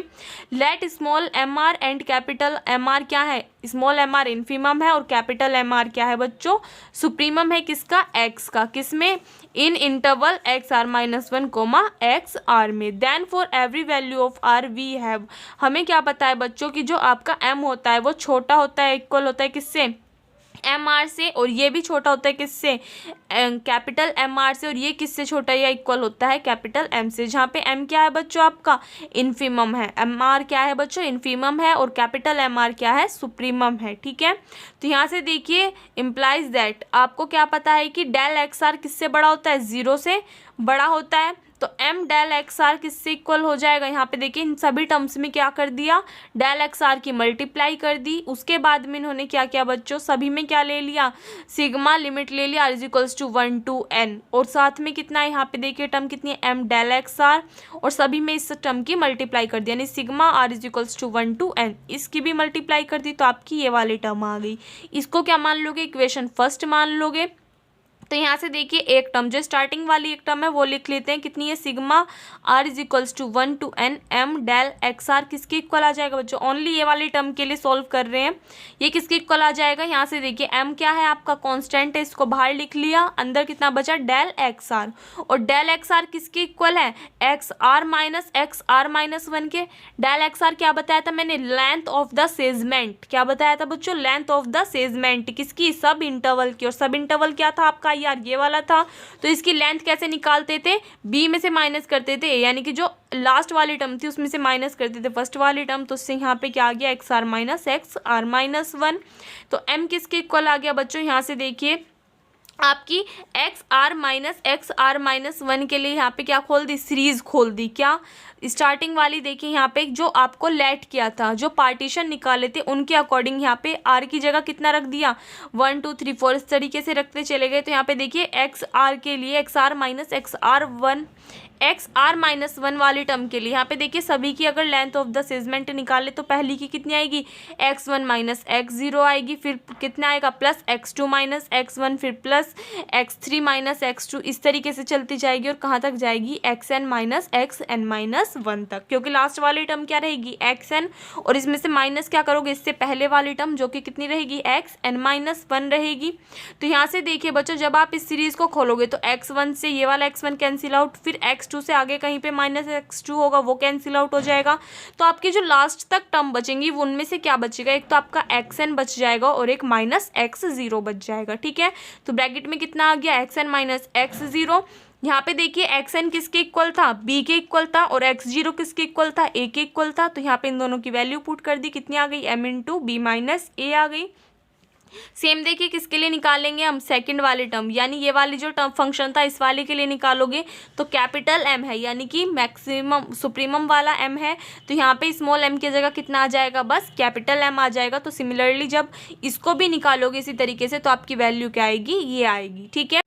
Let small m r and capital m r क्या है, स्मॉल एम आर इन्फीमम है और कैपिटल एम आर क्या है बच्चों, सुप्रीमम है किसका, एक्स का। किसमें, in interval X are minus one comma x R में। Then for every value of R we have, हमें क्या पता है बच्चों कि जो आपका एम होता है वो छोटा होता है, इक्वल होता है किससे, एम आर से, और ये भी छोटा होता है किससे, कैपिटल एम आर से, और ये किससे छोटा या इक्वल होता है, कैपिटल एम से। जहाँ पे एम क्या है बच्चों आपका, इन्फीमम है, एम आर क्या है बच्चों, इन्फीमम है, और कैपिटल एम आर क्या है, सुप्रीमम है। ठीक है, तो यहाँ से देखिए इम्प्लाइज दैट, आपको क्या पता है कि डेल एक्स आर किससे बड़ा होता है, जीरो से बड़ा होता है। तो एम डेल एक्स आर किससे इक्वल हो जाएगा, यहाँ पे देखिए इन सभी टर्म्स में क्या कर दिया, डेल एक्स आर की मल्टीप्लाई कर दी। उसके बाद में इन्होंने क्या किया बच्चों, सभी में क्या ले लिया, सिग्मा लिमिट ले लिया, r is equals to 1 to n, और साथ में कितना है यहाँ पे देखिए टर्म कितनी है, एम डेल एक्स आर, और सभी में इस टर्म की मल्टीप्लाई कर दी, यानी sigma are is equals to 1 to n, इसकी भी मल्टीप्लाई कर दी तो आपकी ये वाली टर्म आ गई। इसको क्या मान लोगे, इक्वेशन फर्स्ट मान लोगे। तो यहाँ से देखिए एक टर्म जो स्टार्टिंग वाली एक टर्म है वो लिख लेते हैं, कितनी है, sigma are is equals to 1 to n m del x r किसके इक्वल आ जाएगा बच्चों, ओनली ये वाली टर्म के लिए सॉल्व कर रहे हैं, ये किसके इक्वल आ जाएगा। यहाँ से देखिए एम क्या है आपका कांस्टेंट है, इसको बाहर लिख लिया, अंदर कितना बचा, डेल एक्स आर, और डेल एक्स आर किसके इक्वल है, एक्स आर माइनस वन के। डेल एक्स आर क्या बताया था मैंने, लेंथ ऑफ द सेगमेंट, क्या बताया था बच्चों, लेंथ ऑफ द सेगमेंट किसकी, सब इंटरवल की, और सब इंटरवल क्या था आपका यार, ये वाला था। तो इसकी लेंथ कैसे निकालते थे, बी में से माइनस करते थे, यानी कि जो लास्ट वाली टर्म थी उसमें से माइनस करते थे फर्स्ट वाली टर्म, तो उससे यहाँ पे क्या आ गया, एक्स आर माइनस वन। तो एम किसके इक्वल आ गया बच्चों, यहाँ से देखिए आपकी एक्स आर माइनस वन के लिए यहाँ पे क्या खोल दी, सीरीज खोल दी। क्या, स्टार्टिंग वाली देखिए यहाँ पे जो आपको लेट किया था, जो पार्टीशन निकाले थे उनके अकॉर्डिंग यहाँ पे आर की जगह कितना रख दिया, 1 2 3 4 इस तरीके से रखते चले गए। तो यहाँ पे देखिए एक्स आर के लिए एक्स आर माइनस वन वाली टर्म के लिए यहाँ पे देखिए सभी की अगर लेंथ ऑफ द सेगमेंट निकाले तो पहली की कितनी आएगी, x1 माइनस x0 आएगी, फिर कितना आएगा, प्लस x2 माइनस x1, फिर प्लस x3 माइनस x2, इस तरीके से चलती जाएगी और कहाँ तक जाएगी, xn माइनस 1 तक, क्योंकि लास्ट वाली टर्म क्या रहेगी, xn, और इसमें से माइनस क्या करोगे, इससे पहले वाली टर्म जो कि कितनी रहेगी, xn माइनस 1 रहेगी। तो यहाँ से देखिए बच्चों जब आप इस सीरीज को खोलोगे तो x1 से ये वाला x1 कैंसिल आउट, फिर x2 से आगे कहीं पे माइनस x2 होगा वो कैंसिल आउट हो जाएगा। तो आपकी जो लास्ट तक टर्म बचेंगी वो उनमें से क्या बचेगा, एक तो आपका xn बच जाएगा और एक माइनस x0 बच जाएगा। ठीक है, तो ब्रैकेट में कितना आ गया, xn माइनस x0। यहाँ पे देखिए xn किसके इक्वल था, b के इक्वल था, और x0 किसके इक्वल था, a के इक्वल था। तो यहाँ पे इन दोनों की वैल्यू पुट कर दी, कितनी आ गई, m into B minus a आ गई। सेम देखिए किसके लिए निकालेंगे हम, सेकंड वाली टर्म, यानी ये वाली जो टर्म फंक्शन था इस वाले के लिए निकालोगे तो कैपिटल एम है, यानी कि मैक्सिमम सुप्रीमम वाला एम है, तो यहाँ पे स्मॉल एम की जगह कितना आ जाएगा, बस कैपिटल एम आ जाएगा। तो सिमिलरली जब इसको भी निकालोगे इसी तरीके से तो आपकी वैल्यू क्या आएगी, ये आएगी। ठीक है,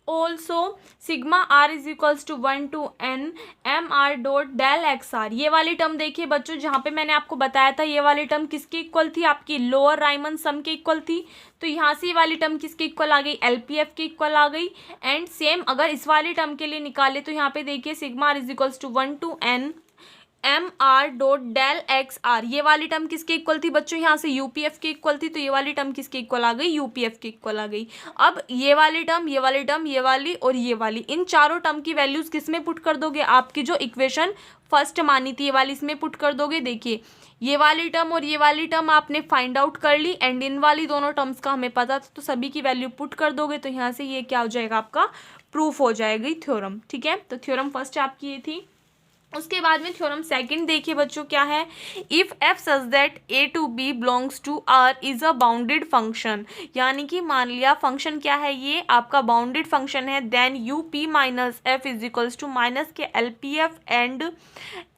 also sigma are is equals to 1 to n m r dot del x r, ये वाली टर्म देखिए बच्चों जहाँ पे मैंने आपको बताया था ये वाली टर्म किसके इक्वल थी, आपकी लोअर राइमन सम के इक्वल थी। तो यहाँ से ये वाली टर्म किसके इक्वल आ गई, एलपीएफ के इक्वल आ गई। एंड सेम अगर इस वाली टर्म के लिए निकाले तो यहाँ पे देखिए sigma are is equals to 1 to n m r dot del x r, ये वाली टर्म किसके इक्वल थी बच्चों, यहाँ से यूपीएफ के इक्वल थी, तो ये वाली टर्म किसके इक्वल आ गई, यूपीएफ के इक्वल आ गई। अब ये वाली टर्म, ये वाली टर्म, ये वाली और ये वाली, इन चारों टर्म की वैल्यूज किस में पुट कर दोगे, आपकी जो इक्वेशन फर्स्ट मानी थी ये वाली इसमें पुट कर दोगे। देखिए ये वाली टर्म और ये वाली टर्म आपने फाइंड आउट कर ली, एंड इन वाली दोनों टर्म्स का हमें पता था, तो सभी की वैल्यू पुट कर दोगे तो यहाँ से ये क्या हो जाएगा, आपका प्रूफ हो जाएगी थ्योरम। ठीक है, तो थ्योरम फर्स्ट आपकी ये थी। उसके बाद में थ्योरम सेकंड देखिए बच्चों क्या है, if F such that A to B belongs to R is a bounded function, यानी कि मान लिया फंक्शन क्या है, ये आपका बाउंडेड फंक्शन है, then U P minus F is equals to minus K L P F and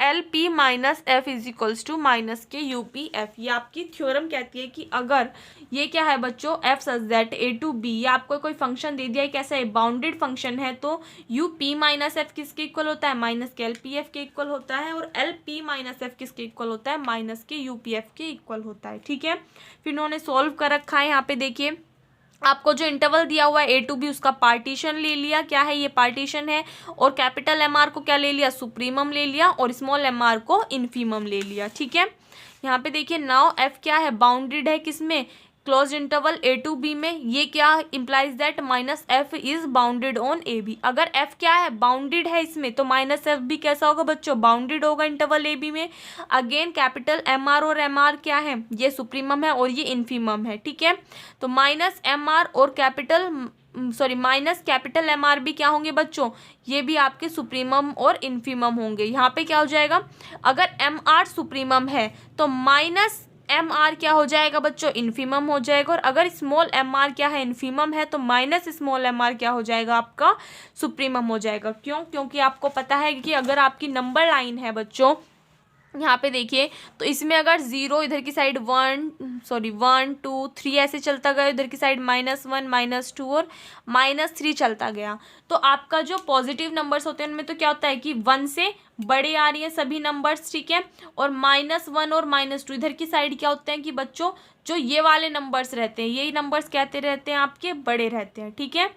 L P minus F is equals to minus K U P F. ये आपकी थ्योरम कहती है कि अगर ये क्या है बच्चों, f such that A to b, ये आपको कोई फंक्शन दे दिया है, कैसा है, बाउंडेड फंक्शन है, तो यू पी माइनस एफ किसके इक्वल होता है, minus K L P F के इक्वल होता है, और एल पी माइनस एफ किसके इक्वल होता है, माइनस के यूपीएफ के इक्वल होता है। ठीक है, फिर इन्होंने सॉल्व कर रखा है। यहाँ पे देखिए आपको जो इंटरवल दिया हुआ है ए टू बी, उसका पार्टीशन ले लिया, क्या है ये पार्टीशन है, और कैपिटल एम आर को क्या ले लिया, सुप्रीमम ले लिया, और स्मॉल एम आर को इन्फीमम ले लिया। ठीक है, यहाँ पे देखिए नाउ एफ क्या है, बाउंडेड है किसमें, close interval A to B में। ये क्या implies that minus F is bounded on a b. अगर एफ क्या है, बाउंडेड है इसमें, तो माइनस एफ भी कैसा होगा बच्चों, बाउंडेड होगा इंटरवल ए बी में। अगेन कैपिटल एम आर और एम आर क्या है, ये सुप्रीमम है और ये इन्फीमम है। ठीक है, तो माइनस एम आर और माइनस कैपिटल एम आर भी क्या होंगे बच्चों, ये भी आपके सुप्रीमम और इन्फीमम होंगे। यहाँ पे क्या हो जाएगा, अगर एम आर सुप्रीमम है तो माइनस एम आर क्या हो जाएगा बच्चों, इन्फीमम हो जाएगा, और अगर स्मॉल एम आर क्या है, इन्फीमम है, तो माइनस स्मॉल एम आर क्या हो जाएगा आपका, सुप्रीमम हो जाएगा। क्यों, क्योंकि आपको पता है कि अगर आपकी नंबर लाइन है बच्चों, यहाँ पे देखिए, तो इसमें अगर 0 इधर की साइड 1 2 3 ऐसे चलता गया, इधर की साइड -1 -2 और -3 चलता गया, तो आपका जो पॉजिटिव नंबर्स होते हैं उनमें तो क्या होता है कि 1 से बड़े आ रही है सभी नंबर्स। ठीक है, और -1 और -2 इधर की साइड क्या होते हैं कि बच्चों जो ये वाले नंबर्स रहते हैं, यही नंबर्स कहते रहते हैं आपके बड़े रहते हैं। ठीक है,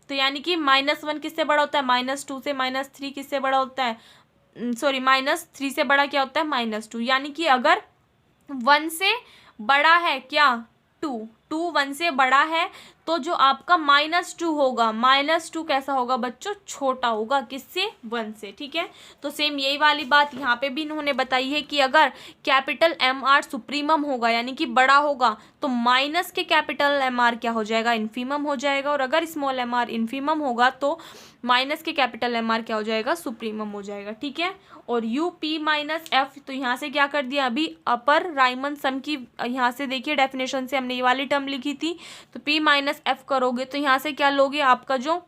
तो यानी कि -1 किससे बड़ा होता है, -2 से, -3 किससे बड़ा होता है, -3 से बड़ा क्या होता है, -2। यानी कि अगर 1 से बड़ा है क्या, 2 1 से बड़ा है, तो जो आपका -2 होगा, -2 कैसा होगा बच्चों, छोटा होगा, किससे, 1 से। ठीक है, तो सेम यही वाली बात यहाँ पे भी इन्होंने बताई है कि अगर कैपिटल एम आर सुप्रीमम होगा यानी कि बड़ा होगा, तो माइनस के कैपिटल एम आर क्या हो जाएगा, इन्फीमम हो जाएगा, और अगर स्मॉल एम आर इन्फीमम होगा तो माइनस के कैपिटल एम आर क्या हो जाएगा, सुप्रीमम हो जाएगा। ठीक है, और यू पी माइनस एफ, तो यहाँ से क्या कर दिया, अभी अपर राइमन सम की, यहाँ से देखिए डेफिनेशन से हमने ये वाली टर्म लिखी थी, तो पी माइनस एफ करोगे तो यहाँ से क्या लोगे, आपका जो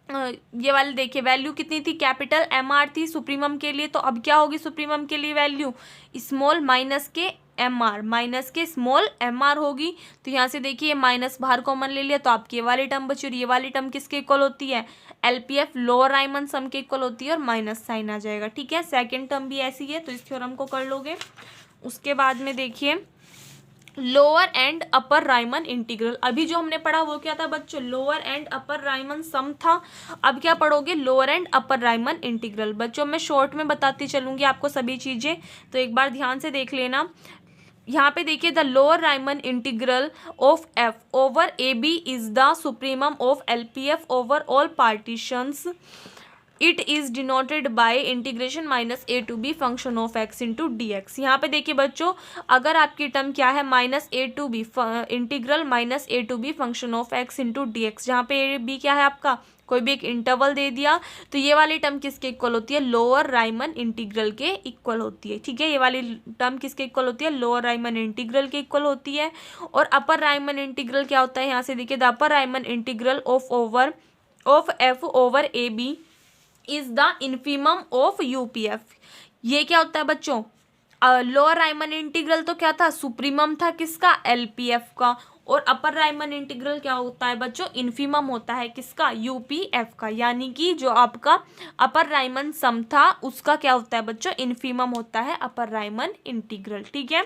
ये वाली देखिए वैल्यू कितनी थी, कैपिटल एम आर थी सुप्रीमम के लिए, तो अब क्या होगी सुप्रीमम के लिए वैल्यू, स्मॉल माइनस के एम आर, माइनस के स्मॉल एम आर होगी। तो यहाँ से देखिए माइनस बाहर कॉमन ले लिया, तो आपकी ये वाली टर्म बची, और ये वाली टर्म किसके इक्वल होती है, एलपीएफ लोअर राइमन सम के इक्वल होती है, और माइनस साइन आ जाएगा। ठीक है, सेकेंड टर्म भी ऐसी है, तो इस थ्योरम को कर लोगे। उसके बाद में देखिए lower and upper Riemann integral, अभी जो हमने पढ़ा वो क्या था बच्चों, लोअर एंड अपर राइमन सम था। अब क्या पढ़ोगे, lower and upper Riemann integral. बच्चों मैं शॉर्ट में बताती चलूंगी आपको सभी चीजें, तो एक बार ध्यान से देख लेना। यहाँ पे देखिए the lower Riemann integral of f over a b is the supremum of l P f over all partitions. It is denoted by integration minus a to b function of x into d x. यहाँ पे देखिए बच्चों, अगर आपकी term क्या है, minus a to b integral minus a to b function of x into d x, जहाँ पे ए बी क्या है आपका, कोई भी एक इंटरवल दे दिया, तो ये वाली टर्म किसके इक्वल होती है, लोअर राइमन इंटीग्रल के इक्वल होती है। ठीक है, ये वाली टर्म किसके इक्वल होती है, लोअर राइमन इंटीग्रल के इक्वल होती है। और अपर राइमन इंटीग्रल क्या होता है, यहाँ से देखिए the upper Riemann integral of f over a b is the infimum of UPF. ये क्या होता है बच्चों, लोअर राइमन इंटीग्रल तो क्या था, सुप्रीमम था किसका, एलपीएफ का, और अपर राइमन इंटीग्रल क्या होता है बच्चों, इन्फीमम होता है किसका, यूपीएफ का। यानी कि जो आपका अपर राइमन सम था उसका क्या होता है बच्चों, इन्फीमम होता है अपर राइमन इंटीग्रल। ठीक है,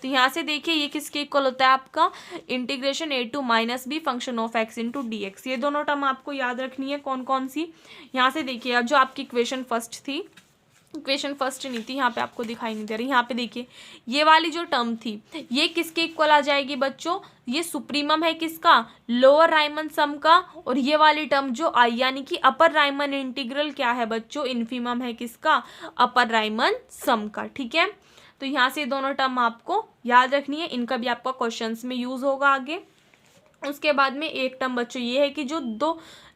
तो यहाँ से देखिए ये किसके इक्वल होता है आपका, integration A to minus b function of x into d x. ये दोनों टर्म आपको याद रखनी है, कौन कौन सी। यहाँ से देखिए अब जो आपकी इक्वेशन फर्स्ट थी, इक्वेशन फर्स्ट नहीं थी, यहाँ पे आपको दिखाई नहीं दे रही, यहाँ पे देखिए ये वाली जो टर्म थी ये किसके इक्वल आ जाएगी बच्चों, ये सुप्रीमम है किसका, लोअर राइमन सम का, और ये वाली टर्म जो आई यानी कि अपर राइमन इंटीग्रल क्या है बच्चों, इन्फीमम है किसका, अपर राइमन सम का। ठीक है, तो यहाँ से दोनों टर्म आपको याद रखनी है, इनका भी आपका क्वेश्चंस में यूज होगा आगे। उसके बाद में एक टर्म बच्चों ये है कि जो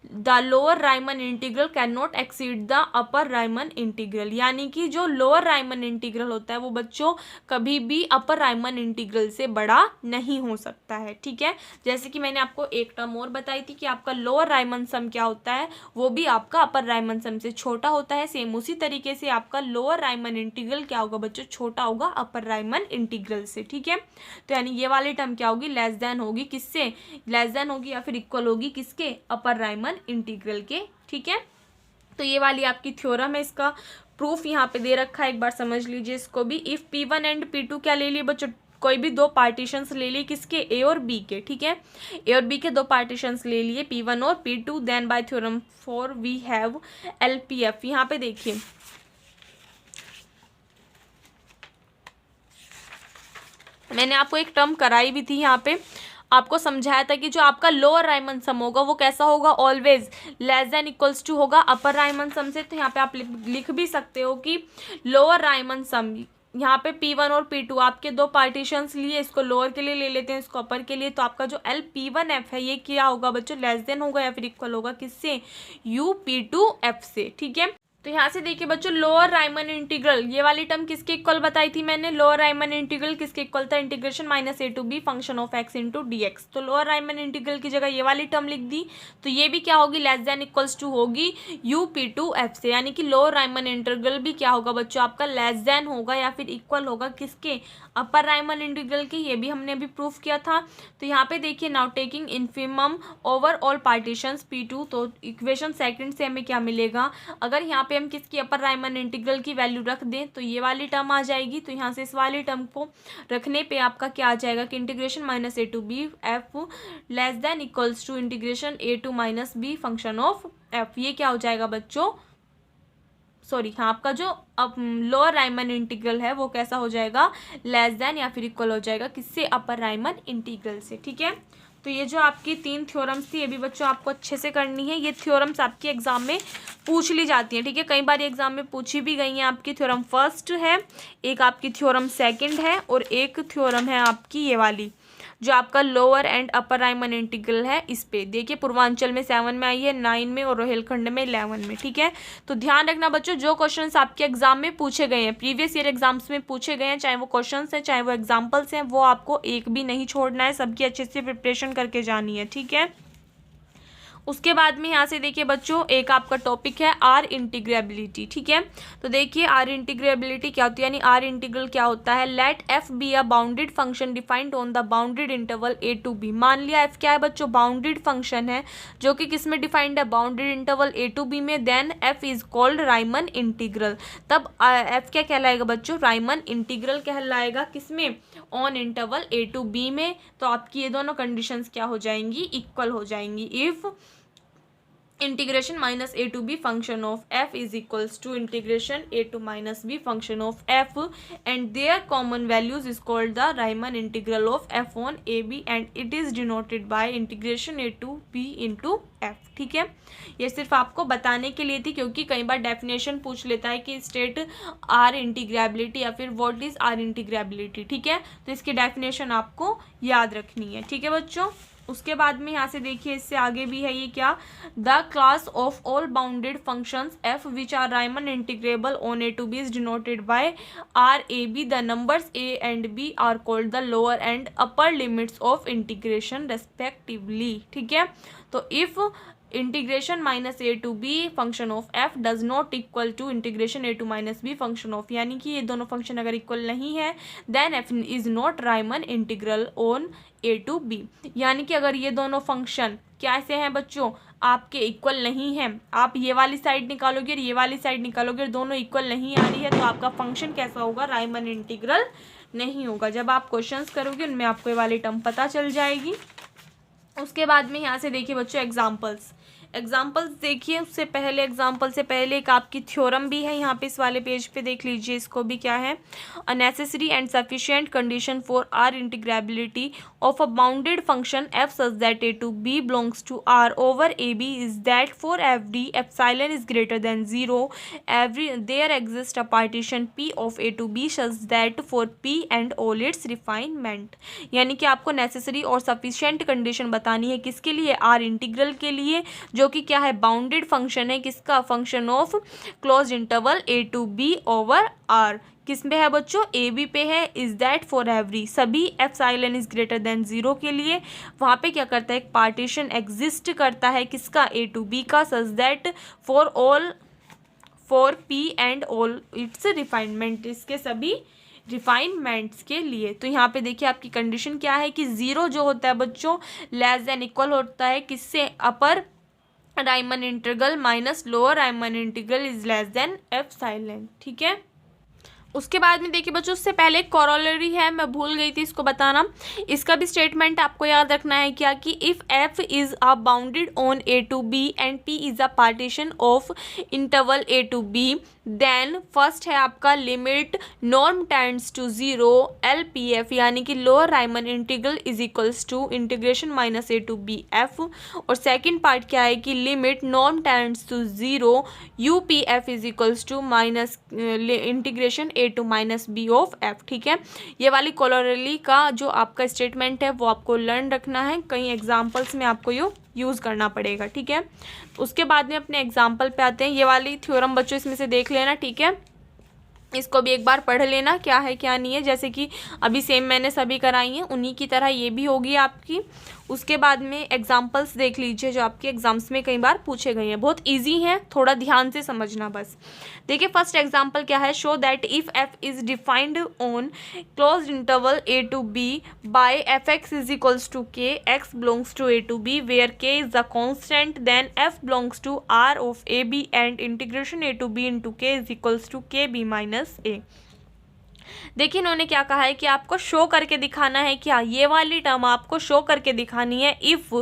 the lower Riemann integral can not exceed the upper Riemann integral, यानी कि जो लोअर राइमन इंटीग्रल होता है वो बच्चों कभी भी अपर राइमन इंटीग्रल से बड़ा नहीं हो सकता है। ठीक है, जैसे कि मैंने आपको एक टर्म और बताई थी कि आपका लोअर राइमन सम क्या होता है, वो भी आपका अपर राइमन सम से छोटा होता है। सेम उसी तरीके से आपका लोअर राइमन इंटीग्रल क्या होगा बच्चों, छोटा होगा अपर राइमन इंटीग्रल से। ठीक है, तो यानी ये वाली टर्म क्या होगी, लेस देन होगी किससे, लेस देन होगी या फिर इक्वल होगी किसके, अपर राइमन इंटीग्रल के। ठीक है, तो ये वाली आपकी थ्योरम है, इसका प्रूफ यहाँ पे दे रखा है, एक बार समझ लीजिए इसको भी। इफ़ P1 एंड P2 क्या ले लिए बच्चों, कोई भी दो पार्टीशंस ले लिए, किसके, ए और बी के, ठीक है, ए और बी के दो पार्टीशंस ले लिए, P1 और P2, then by theorem 4 we have LPF। यहाँ पे देखिए मैंने आपको एक टर्म कराई भी थी, यहाँ पे आपको समझाया था कि जो आपका लोअर राइमन सम होगा वो कैसा होगा, always less than equals to होगा अपर राइमन सम से। तो यहाँ पे आप लिख भी सकते हो कि लोअर राइमन सम, यहाँ पे P1 और P2 आपके दो पार्टीशंस लिए, इसको लोअर के लिए ले लेते हैं, इसको अपर के लिए, तो आपका जो LP1F है ये क्या होगा बच्चों, लेस देन होगा या फिर इक्वल होगा किससे, UP2F से, ठीक है। तो यहाँ से देखिए बच्चों लोअर राइमन इंटीग्रल, ये वाली टर्म किसके इक्वल बताई थी मैंने, लोअर राइमन इंटीग्रल किसके इक्वल था, integration minus a to b function of x into d x. तो लोअर राइमन इंटीग्रल की जगह ये वाली टर्म लिख दी, तो ये भी क्या होगी, लेस देन इक्वल्स टू होगी UP2F से, यानी कि लोअर राइमन इंटीग्रल भी क्या होगा बच्चों आपका, लेस देन होगा या फिर इक्वल होगा किसके, अपर राइमन इंटीग्रल के। ये भी हमने अभी प्रूफ किया था। तो यहाँ पे देखिए now taking infimum over all partitions P2, तो इक्वेशन सेकंड से हमें क्या मिलेगा, अगर यहाँ पे हम किसकी अपर राइमन इंटीग्रल की वैल्यू रख दें तो ये वाली टर्म आ जाएगी। तो यहाँ से इस वाली टर्म को रखने पे आपका क्या आ जाएगा कि integration minus a to b f less than equals to integration A to minus b function of f. ये क्या हो जाएगा बच्चों, सॉरी हाँ, आपका जो अब लोअर राइमन इंटीग्रल है वो कैसा हो जाएगा, लेस देन या फिर इक्वल हो जाएगा किससे, अपर राइमन इंटीग्रल से, ठीक है। तो ये जो आपकी 3 थ्योरम्स थी ये भी बच्चों आपको अच्छे से करनी है। ये थ्योरम्स आपके एग्जाम में पूछ ली जाती हैं, ठीक है, कई बार एग्जाम में पूछी भी गई हैं। आपकी थ्योरम फर्स्ट है, एक आपकी थ्योरम सेकंड है और एक थ्योरम है आपकी ये वाली जो आपका lower and upper Riemann integral है। इस पे देखिए पूर्वांचल में 7 में आई है, 9 में और रोहिलखंड में 11 में, ठीक है। तो ध्यान रखना बच्चों, जो क्वेश्चंस आपके एग्जाम में पूछे गए हैं, प्रीवियस ईयर एग्जाम्स में पूछे गए हैं, चाहे वो क्वेश्चंस हैं चाहे वो एग्जाम्पल्स हैं, वो आपको एक भी नहीं छोड़ना है, सबकी अच्छे से प्रिपरेशन करके जानी है, ठीक है। उसके बाद में यहाँ से देखिए बच्चों एक आपका टॉपिक है आर इंटीग्रेबिलिटी, ठीक है। तो देखिए आर इंटीग्रेबिलिटी क्या होती है, यानी आर इंटीग्रल क्या होता है, let f be a bounded function defined on the bounded interval A to b. मान लिया एफ क्या है बच्चों, बाउंडेड फंक्शन है जो कि किस में डिफाइंड है, bounded interval A to B में, then F is called Riemann integral. तब एफ क्या कहलाएगा बच्चों, राइमन इंटीग्रल कहलाएगा, किसमें, on interval A to B में। तो आपकी ये दोनों कंडीशंस क्या हो जाएंगी, इक्वल हो जाएंगी। If integration minus a to b function of f is equals to integration A to minus b function of f and their common values is called the Riemann integral of F on a B and it is denoted by integration A to B into f, ठीक है। ये सिर्फ आपको बताने के लिए थी क्योंकि कई बार डेफिनेशन पूछ लेता है कि स्टेट आर इंटीग्रेबिलिटी या फिर व्हाट इज आर इंटीग्रेबिलिटी, ठीक है। तो इसकी डेफिनेशन आपको याद रखनी है, ठीक है बच्चों। उसके बाद में यहाँ से देखिए इससे आगे भी है ये क्या, the class of all bounded functions f which are Riemann integrable on A to b is denoted by r a b. The numbers a and b are called the lower and upper limits of integration respectively, ठीक है। तो if integration minus a to b function of f does not equal to integration A to minus b function of, यानी कि ये दोनों function अगर equal नहीं है then F is not Riemann integral on A to b. यानी कि अगर ये दोनों फंक्शन कैसे हैं बच्चों, आपके इक्वल नहीं है, आप ये वाली साइड निकालोगे और ये वाली साइड निकालोगे, दोनों इक्वल नहीं आ रही है, तो आपका फंक्शन कैसा होगा, राइमन इंटीग्रल नहीं होगा। जब आप क्वेश्चंस करोगे उनमें आपको ये वाली टर्म पता चल जाएगी। उसके बाद में यहाँ से देखिए बच्चों एग्जाम्पल्स देखिए, उससे पहले एग्जाम्पल से पहले एक आपकी थ्योरम भी है यहाँ पे, इस वाले पेज पे देख लीजिए, इसको भी क्या है, a necessary and sufficient condition for r integrability of a bounded function f such that A to B belongs to r over a b is that for every epsilon is greater than 0 every there exist a partition p of a to b such that for p and all its refinement. यानी कि आपको necessary और sufficient condition बतानी है किसके लिए, are integral के लिए, जो कि क्या है, बाउंडेड फंक्शन है, किसका, function of close interval A to b over r. किस पे है बच्चों, ए बी पे है। इज दैट फॉर एवरी, सभी एप्सिलॉन इज ग्रेटर देन 0 के लिए वहाँ पे क्या करता है, एक पार्टीशन एग्जिस्ट करता है, किसका, ए टू बी का, सच that for all for p and all its refinement, इसके सभी रिफाइनमेंट्स के लिए। तो यहाँ पे देखिए आपकी कंडीशन क्या है कि 0 जो होता है बच्चों लेस देन इक्वल होता है किससे, upper Riemann integral minus lower Riemann integral is less than epsilon. ठीक है, उसके बाद में देखिए बच्चों, उससे पहले एक कॉरोलरी है, मैं भूल गई थी इसको बताना। इसका भी स्टेटमेंट आपको याद रखना है क्या, कि if f is a bounded on A to b and p is a partition of interval A to b, then first है आपका limit norm tends to zero l P f, यानी कि lower Riemann integral is equals to integration minus a to b f. और second part क्या है कि limit norm tends to zero u P f is equals to minus integration A to minus b of f. ठीक है, ये वाली कोलोरली का जो आपका स्टेटमेंट है वो आपको लर्न रखना है, कई एग्जाम्पल्स में आपको ये यूज़ करना पड़ेगा। ठीक है, उसके बाद में अपने एग्जाम्पल पे आते हैं। ये वाली थ्योरम बच्चों इसमें से देख लेना। ठीक है, इसको भी एक बार पढ़ लेना क्या है क्या नहीं है, जैसे कि अभी सेम मैंने सभी कराई हैं उन्हीं की तरह ये भी होगी आपकी। उसके बाद में एग्जाम्पल्स देख लीजिए जो आपके एग्जाम्स में कई बार पूछे गए हैं, बहुत इजी हैं, थोड़ा ध्यान से समझना बस। देखिए फर्स्ट एग्जाम्पल क्या है, show that if F is defined on closed interval A to B by F X is equals to K, X belongs to A to B where K is the constant, then F belongs to are of A B and integration A to B into K is equals to K B minus A. देखिए इन्होंने क्या कहा है कि आपको show करके दिखाना है, क्या ये वाली टर्म आपको शो करके दिखानी है इफ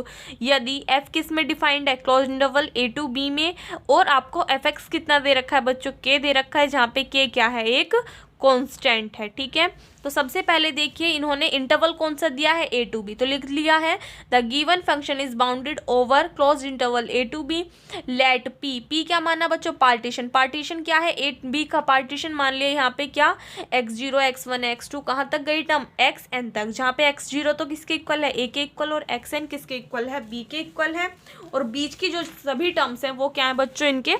यदि एफ किस में डिफाइंड है, close interval A to B में, और आपको एफ एक्स कितना दे रखा है बच्चों, के दे रखा है, जहाँ पे के क्या है, एक कांस्टेंट है। ठीक है, तो सबसे पहले देखिए इन्होंने इंटरवल कौन सा दिया है, ए टू बी, तो लिख लिया है the given function is bounded over close interval A to b, let p, p क्या माना बच्चों, पार्टीशन, पार्टीशन क्या है, ए बी का पार्टीशन मान लिया यहाँ पे क्या, x0 x1 x2, कहाँ तक गई टर्म, xn तक, जहाँ पे x0 तो किसके इक्वल है, a के इक्वल, और xn किसके इक्वल है, b के इक्वल है, और बीच की जो सभी टर्म्स हैं वो क्या है बच्चों, इनके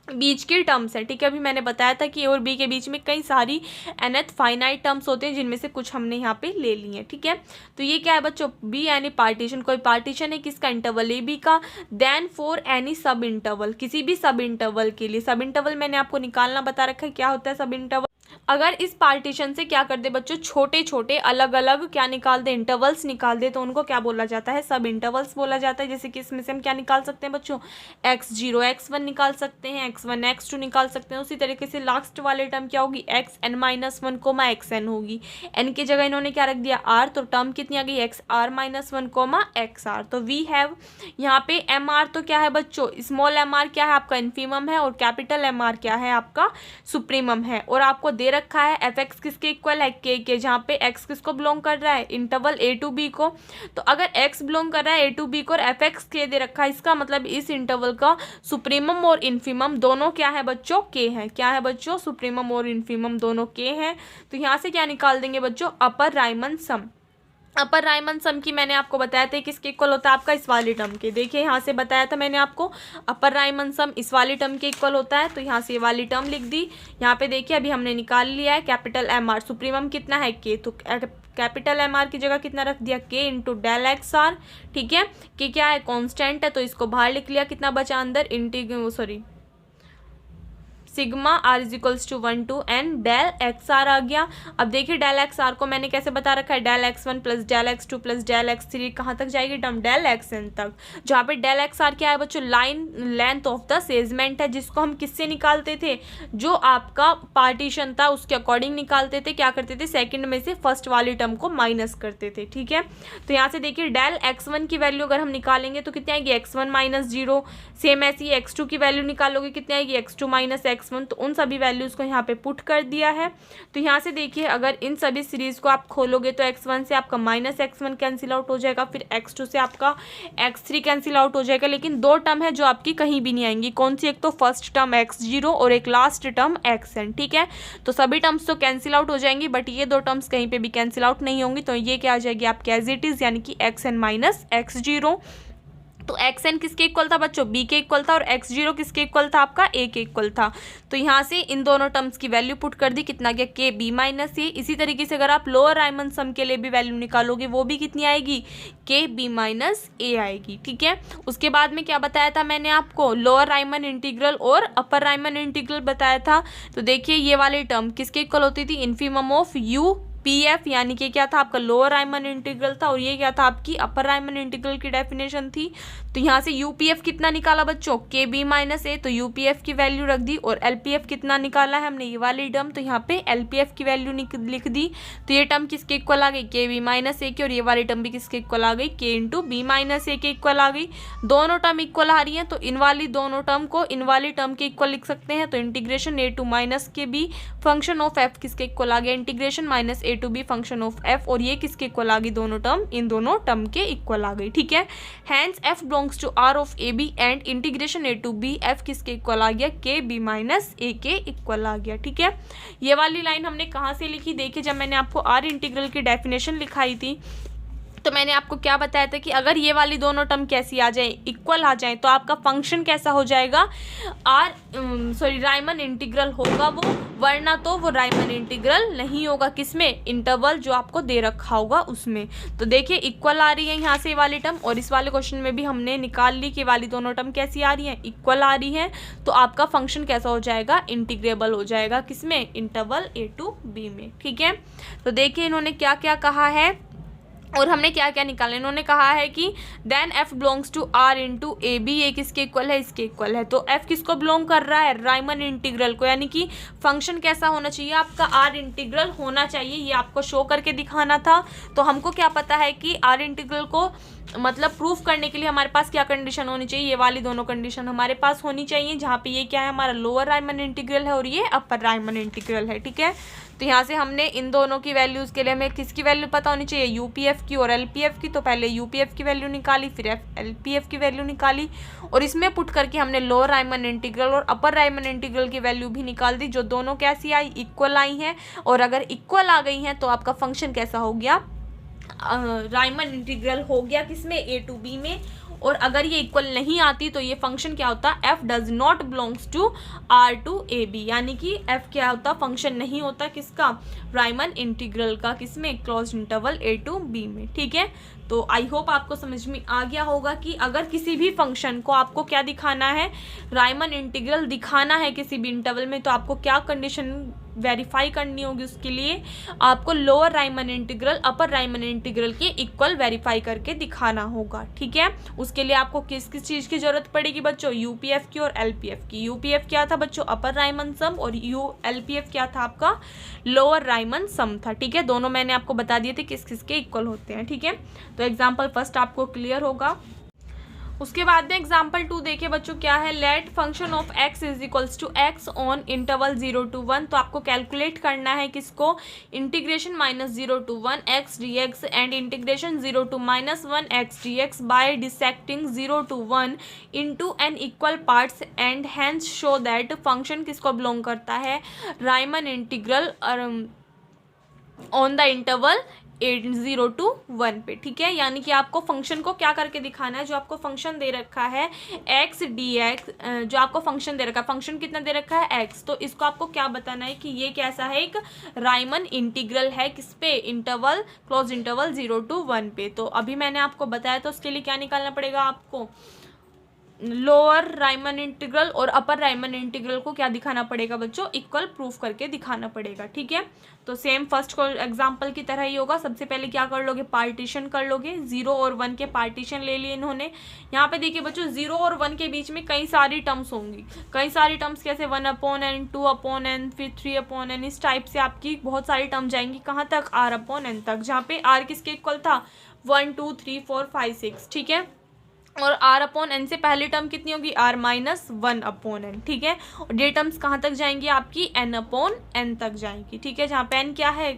बीच की टर्म्स है। ठीक है, अभी मैंने बताया था कि ए और बी के बीच में कई सारी nth फाइनाइट टर्म्स होते हैं, जिनमें से कुछ हमने यहाँ पे ले ली हैं। ठीक है, तो ये क्या है बच्चों, बी यानी पार्टीशन, कोई पार्टीशन है किसका, इंटरवल ए बी का, then for any sub interval, किसी भी सब इंटरवल के लिए, सब इंटरवल मैंने आपको निकालना बता रखा है क्या होता है सब इंटरवल। अगर इस पार्टीशन से क्या कर दे बच्चों, छोटे छोटे अलग अलग क्या निकाल दे, इंटरवल्स निकाल दे, तो उनको क्या बोला जाता है, सब इंटरवल्स बोला जाता है। जैसे कि इसमें से हम क्या निकाल सकते हैं बच्चों, x0 x1 निकाल सकते हैं, x1 x2 निकाल सकते हैं। उसी तरीके से लास्ट वाले टर्म क्या होगी, xn minus one coma xn होगी, n की जगह इन्होंने क्या रख दिया, r, तो टर्म कितनी आ गई, xr minus one coma xr। तो वी हैव यहाँ पे mr तो क्या है बच्चों, स्मॉल mr क्या है आपका, इन्फीमम है, और कैपिटल mr क्या है आपका सुप्रीमम है। और आपको दे रखा है एफ एक्स किसके इक्वल है, के, जहाँ पे एक्स किसको बिलोंग कर रहा है, इंटरवल ए टू बी को। तो अगर एक्स बिलोंग कर रहा है ए टू बी को और एफ एक्स के दे रखा है, इसका मतलब इस इंटरवल का सुप्रीमम और इन्फीमम दोनों क्या है बच्चों, के हैं। क्या है बच्चों, सुप्रीमम और इन्फीमम दोनों के हैं। तो यहाँ से क्या निकाल देंगे बच्चों, अपर राइमन सम। अपर राइमन सम की मैंने आपको बताया था किसके इक्वल होता है, आपका इस वाली टर्म के। देखिए यहाँ से बताया था मैंने आपको, अपर राइमन सम इस वाली टर्म के इक्वल होता है, तो यहाँ से ये वाली टर्म लिख दी। यहाँ पे देखिए अभी हमने निकाल लिया है कैपिटल एम आर, सुप्रीमम कितना है के, तो कैपिटल एम आर की जगह कितना रख दिया, के इंटू डेल एक्स आर। ठीक है, के क्या है, कॉन्स्टेंट है, तो इसको बाहर लिख लिया, कितना बचा अंदर, sigma are is equals to 1 to n del x R आ गया। अब देखिए डेल एक्स आर को मैंने कैसे बता रखा है, del x1 plus del x2 plus del x3, कहाँ तक जाएगी टर्म, डेल xn तक, जहाँ पे डेल एक्स आर क्या है बच्चों, line length of the segment है, जिसको हम किससे निकालते थे, जो आपका पार्टीशन था उसके अकॉर्डिंग निकालते थे। क्या करते थे, सेकंड में से फर्स्ट वाली टर्म को माइनस करते थे। ठीक है, तो यहाँ से देखिए डेल x1 की वैल्यू अगर हम निकालेंगे तो कितनी आएगी, x1 माइनस 0, सेम ऐसी x2 की वैल्यू निकालोगे कितनी आएगी, x2 माइनस x1, तो उन सभी वैल्यूज़ को यहाँ पे पुट कर दिया है। तो यहाँ से देखिए अगर इन सभी सीरीज़ को आप खोलोगे तो x1 से आपका माइनस x1 कैंसिल आउट हो जाएगा, फिर x2 से आपका x3 कैंसिल आउट हो जाएगा, लेकिन दो टर्म है जो आपकी कहीं भी नहीं आएंगी। कौन सी, एक तो फर्स्ट टर्म x0 और एक लास्ट टर्म xn। ठीक है, तो सभी टर्म्स तो कैंसिल आउट हो जाएंगी, बट ये दो टर्म्स कहीं पर भी कैंसिल आउट नहीं होंगी, तो ये क्या आ जाएगी आपकी एज इट इज़, यानी कि xn माइनस x0। तो xn किसके इक्वल था बच्चों, b के इक्वल था, और x0 किसके इक्वल था, आपका a के इक्वल था। तो यहाँ से इन दोनों टर्म्स की वैल्यू पुट कर दी, कितना गया, k b माइनस a। इसी तरीके से अगर आप लोअर राइमन सम के लिए भी वैल्यू निकालोगे, वो भी कितनी आएगी, k b माइनस a आएगी। ठीक है, उसके बाद में क्या बताया था मैंने आपको, लोअर राइमन इंटीग्रल और अपर राइमन इंटीग्रल बताया था। तो देखिए ये वाली टर्म किसके इक्वल होती थी, infimum of u P f, यानी कि क्या था आपका लोअर राइमन इंटीग्रल था, और ये क्या था आपकी अपर राइमन इंटीग्रल की डेफिनेशन थी। तो यहाँ से यूपीएफ कितना निकाला बच्चों, के बी माइनस ए, तो यूपीएफ की वैल्यू रख दी। और एलपीएफ कितना निकाला है हमने, ये वाली टर्म, तो यहाँ पे एलपीएफ की वैल्यू लिख दी। तो ये टर्म किसके इक्वल आ गई, के बी माइनस ए की, और ये वाली टर्म भी किसके इक्वल आ गई, के इंटू बी माइनस ए के इक्वल आ गई। दोनों टर्म इक्वल आ रही हैं, तो इन वाली दोनों टर्म को इन वाली टर्म के इक्वल लिख सकते हैं। तो इंटीग्रेशन ए टू माइनस के बी फंक्शन ऑफ एफ किसके इक्वल आ गया, integration minus a to b function of f, और ये किसके इक्वल आ गई, दोनों टर्म इन दोनों टर्म के इक्वल आ गई। ठीक है, hence f belongs to are of A B and integration A to b f किसके इक्वल आ गया, के बी माइनस ए के इक्वल आ गया। ठीक है, ये वाली लाइन हमने कहाँ से लिखी, देखिए जब मैंने आपको आर इंटीग्रल की डेफिनेशन लिखाई थी तो मैंने आपको क्या बताया था कि अगर ये वाली दोनों टर्म कैसी आ जाए, इक्वल आ जाए, तो आपका फंक्शन कैसा हो जाएगा, राइमन इंटीग्रल होगा वो, वरना तो वो राइमन इंटीग्रल नहीं होगा। किसमें, इंटरवल जो आपको दे रखा होगा उसमें। तो देखिए इक्वल आ रही है यहाँ से ये वाली टर्म, और इस वाले क्वेश्चन में भी हमने निकाल ली कि वाली दोनों टर्म कैसी आ रही हैं, इक्वल आ रही हैं। तो आपका फंक्शन कैसा हो जाएगा, इंटीग्रेबल हो जाएगा। किसमें, इंटरवल ए टू बी में। ठीक है, तो देखिए इन्होंने क्या क्या कहा है और हमने क्या क्या निकाला। इन्होंने कहा है कि then F belongs to r into a b, ये किसके इक्वल है, इसके इक्वल है। तो एफ किसको बिलोंग कर रहा है, राइमन इंटीग्रल को, यानी कि फंक्शन कैसा होना चाहिए आपका, आर इंटीग्रल होना चाहिए। ये आपको शो करके दिखाना था। तो हमको क्या पता है कि आर इंटीग्रल को मतलब प्रूफ करने के लिए हमारे पास क्या कंडीशन होनी चाहिए, ये वाली दोनों कंडीशन हमारे पास होनी चाहिए, जहाँ पे ये क्या है, हमारा लोअर राइमन इंटीग्रल है और ये अपर राइमन इंटीग्रल है। ठीक है, तो यहाँ से हमने इन दोनों की वैल्यूज़ के लिए हमें किसकी वैल्यू पता होनी चाहिए, यूपीएफ की और एलपीएफ की। तो पहले यूपीएफ की वैल्यू निकाली, फिर एलपीएफ की वैल्यू निकाली, और इसमें पुट करके हमने लोअर राइमन इंटीग्रल और अपर राइमन इंटीग्रल की वैल्यू भी निकाल दी, जो दोनों कैसी आई, इक्वल आई हैं। और अगर इक्वल आ गई हैं तो आपका फंक्शन कैसा हो गया, राइमन इंटीग्रल हो गया। किसमें, ए टू बी में। और अगर ये इक्वल नहीं आती तो ये फंक्शन क्या होता, f does not belongs to r to a b, यानी कि एफ क्या होता, फंक्शन नहीं होता किसका, राइमन इंटीग्रल का। किसमें, closed interval A to B में। ठीक है, तो आई होप आपको समझ में आ गया होगा कि अगर किसी भी फंक्शन को आपको क्या दिखाना है, राइमन इंटीग्रल दिखाना है किसी भी इंटरवल में, तो आपको क्या कंडीशन वेरीफाई करनी होगी, उसके लिए आपको लोअर राइमन इंटीग्रल अपर राइमन इंटीग्रल के इक्वल वेरीफाई करके दिखाना होगा। ठीक है, उसके लिए आपको किस किस चीज़ की जरूरत पड़ेगी बच्चों, यूपीएफ की और एलपीएफ की। यूपीएफ क्या था बच्चों, अपर राइमन सम, और एलपीएफ क्या था आपका, लोअर राइमन सम था। ठीक है, दोनों मैंने आपको बता दिए थे किस किस के इक्वल होते हैं। ठीक है, तो एग्जाम्पल फर्स्ट आपको क्लियर होगा। उसके बाद में एग्जाम्पल 2 देखिए बच्चों क्या है, let function of x is equals to x on interval 0 to 1। तो आपको कैलकुलेट करना है किसको, integration -0 to 1 x dx and integration 0 to -1 x dx by dissecting 0 to 1 into n equal parts and hence show that function किसको belong करता है, Riemann integral on the interval 0 to 1 पे। ठीक है, यानी कि आपको फंक्शन को क्या करके दिखाना है, जो आपको फंक्शन दे रखा है x dx, जो आपको फंक्शन दे रखा है, फंक्शन कितना दे रखा है x, तो इसको आपको क्या बताना है कि ये कैसा है, एक राइमन इंटीग्रल है किस पे, इंटरवल क्लोज इंटरवल 0 to 1 पे। तो अभी मैंने आपको बताया, तो उसके लिए क्या निकालना पड़ेगा आपको, लोअर राइमन इंटीग्रल और अपर राइमन इंटीग्रल को क्या दिखाना पड़ेगा बच्चों, इक्वल प्रूफ करके दिखाना पड़ेगा। ठीक है, तो सेम फर्स्ट को एग्जांपल की तरह ही होगा। सबसे पहले क्या कर लोगे, पार्टीशन कर लोगे, 0 और 1 के पार्टीशन ले लिए इन्होंने। यहाँ पे देखिए बच्चों 0 और 1 के बीच में कई सारी टर्म्स होंगी, कई सारी टर्म्स कैसे 1/n 2/n फिर 3/n, इस टाइप से आपकी बहुत सारी टर्म जाएंगी कहाँ तक, r/n तक, जहाँ पे r किसके इक्वल था, 1 2 3 4 5 6। ठीक है, और r/n से पहली टर्म कितनी होगी, r-1/n। ठीक है, और ये टर्म्स कहाँ तक जाएंगी आपकी, n/n तक जाएंगी। ठीक है, जहाँ पे n क्या है,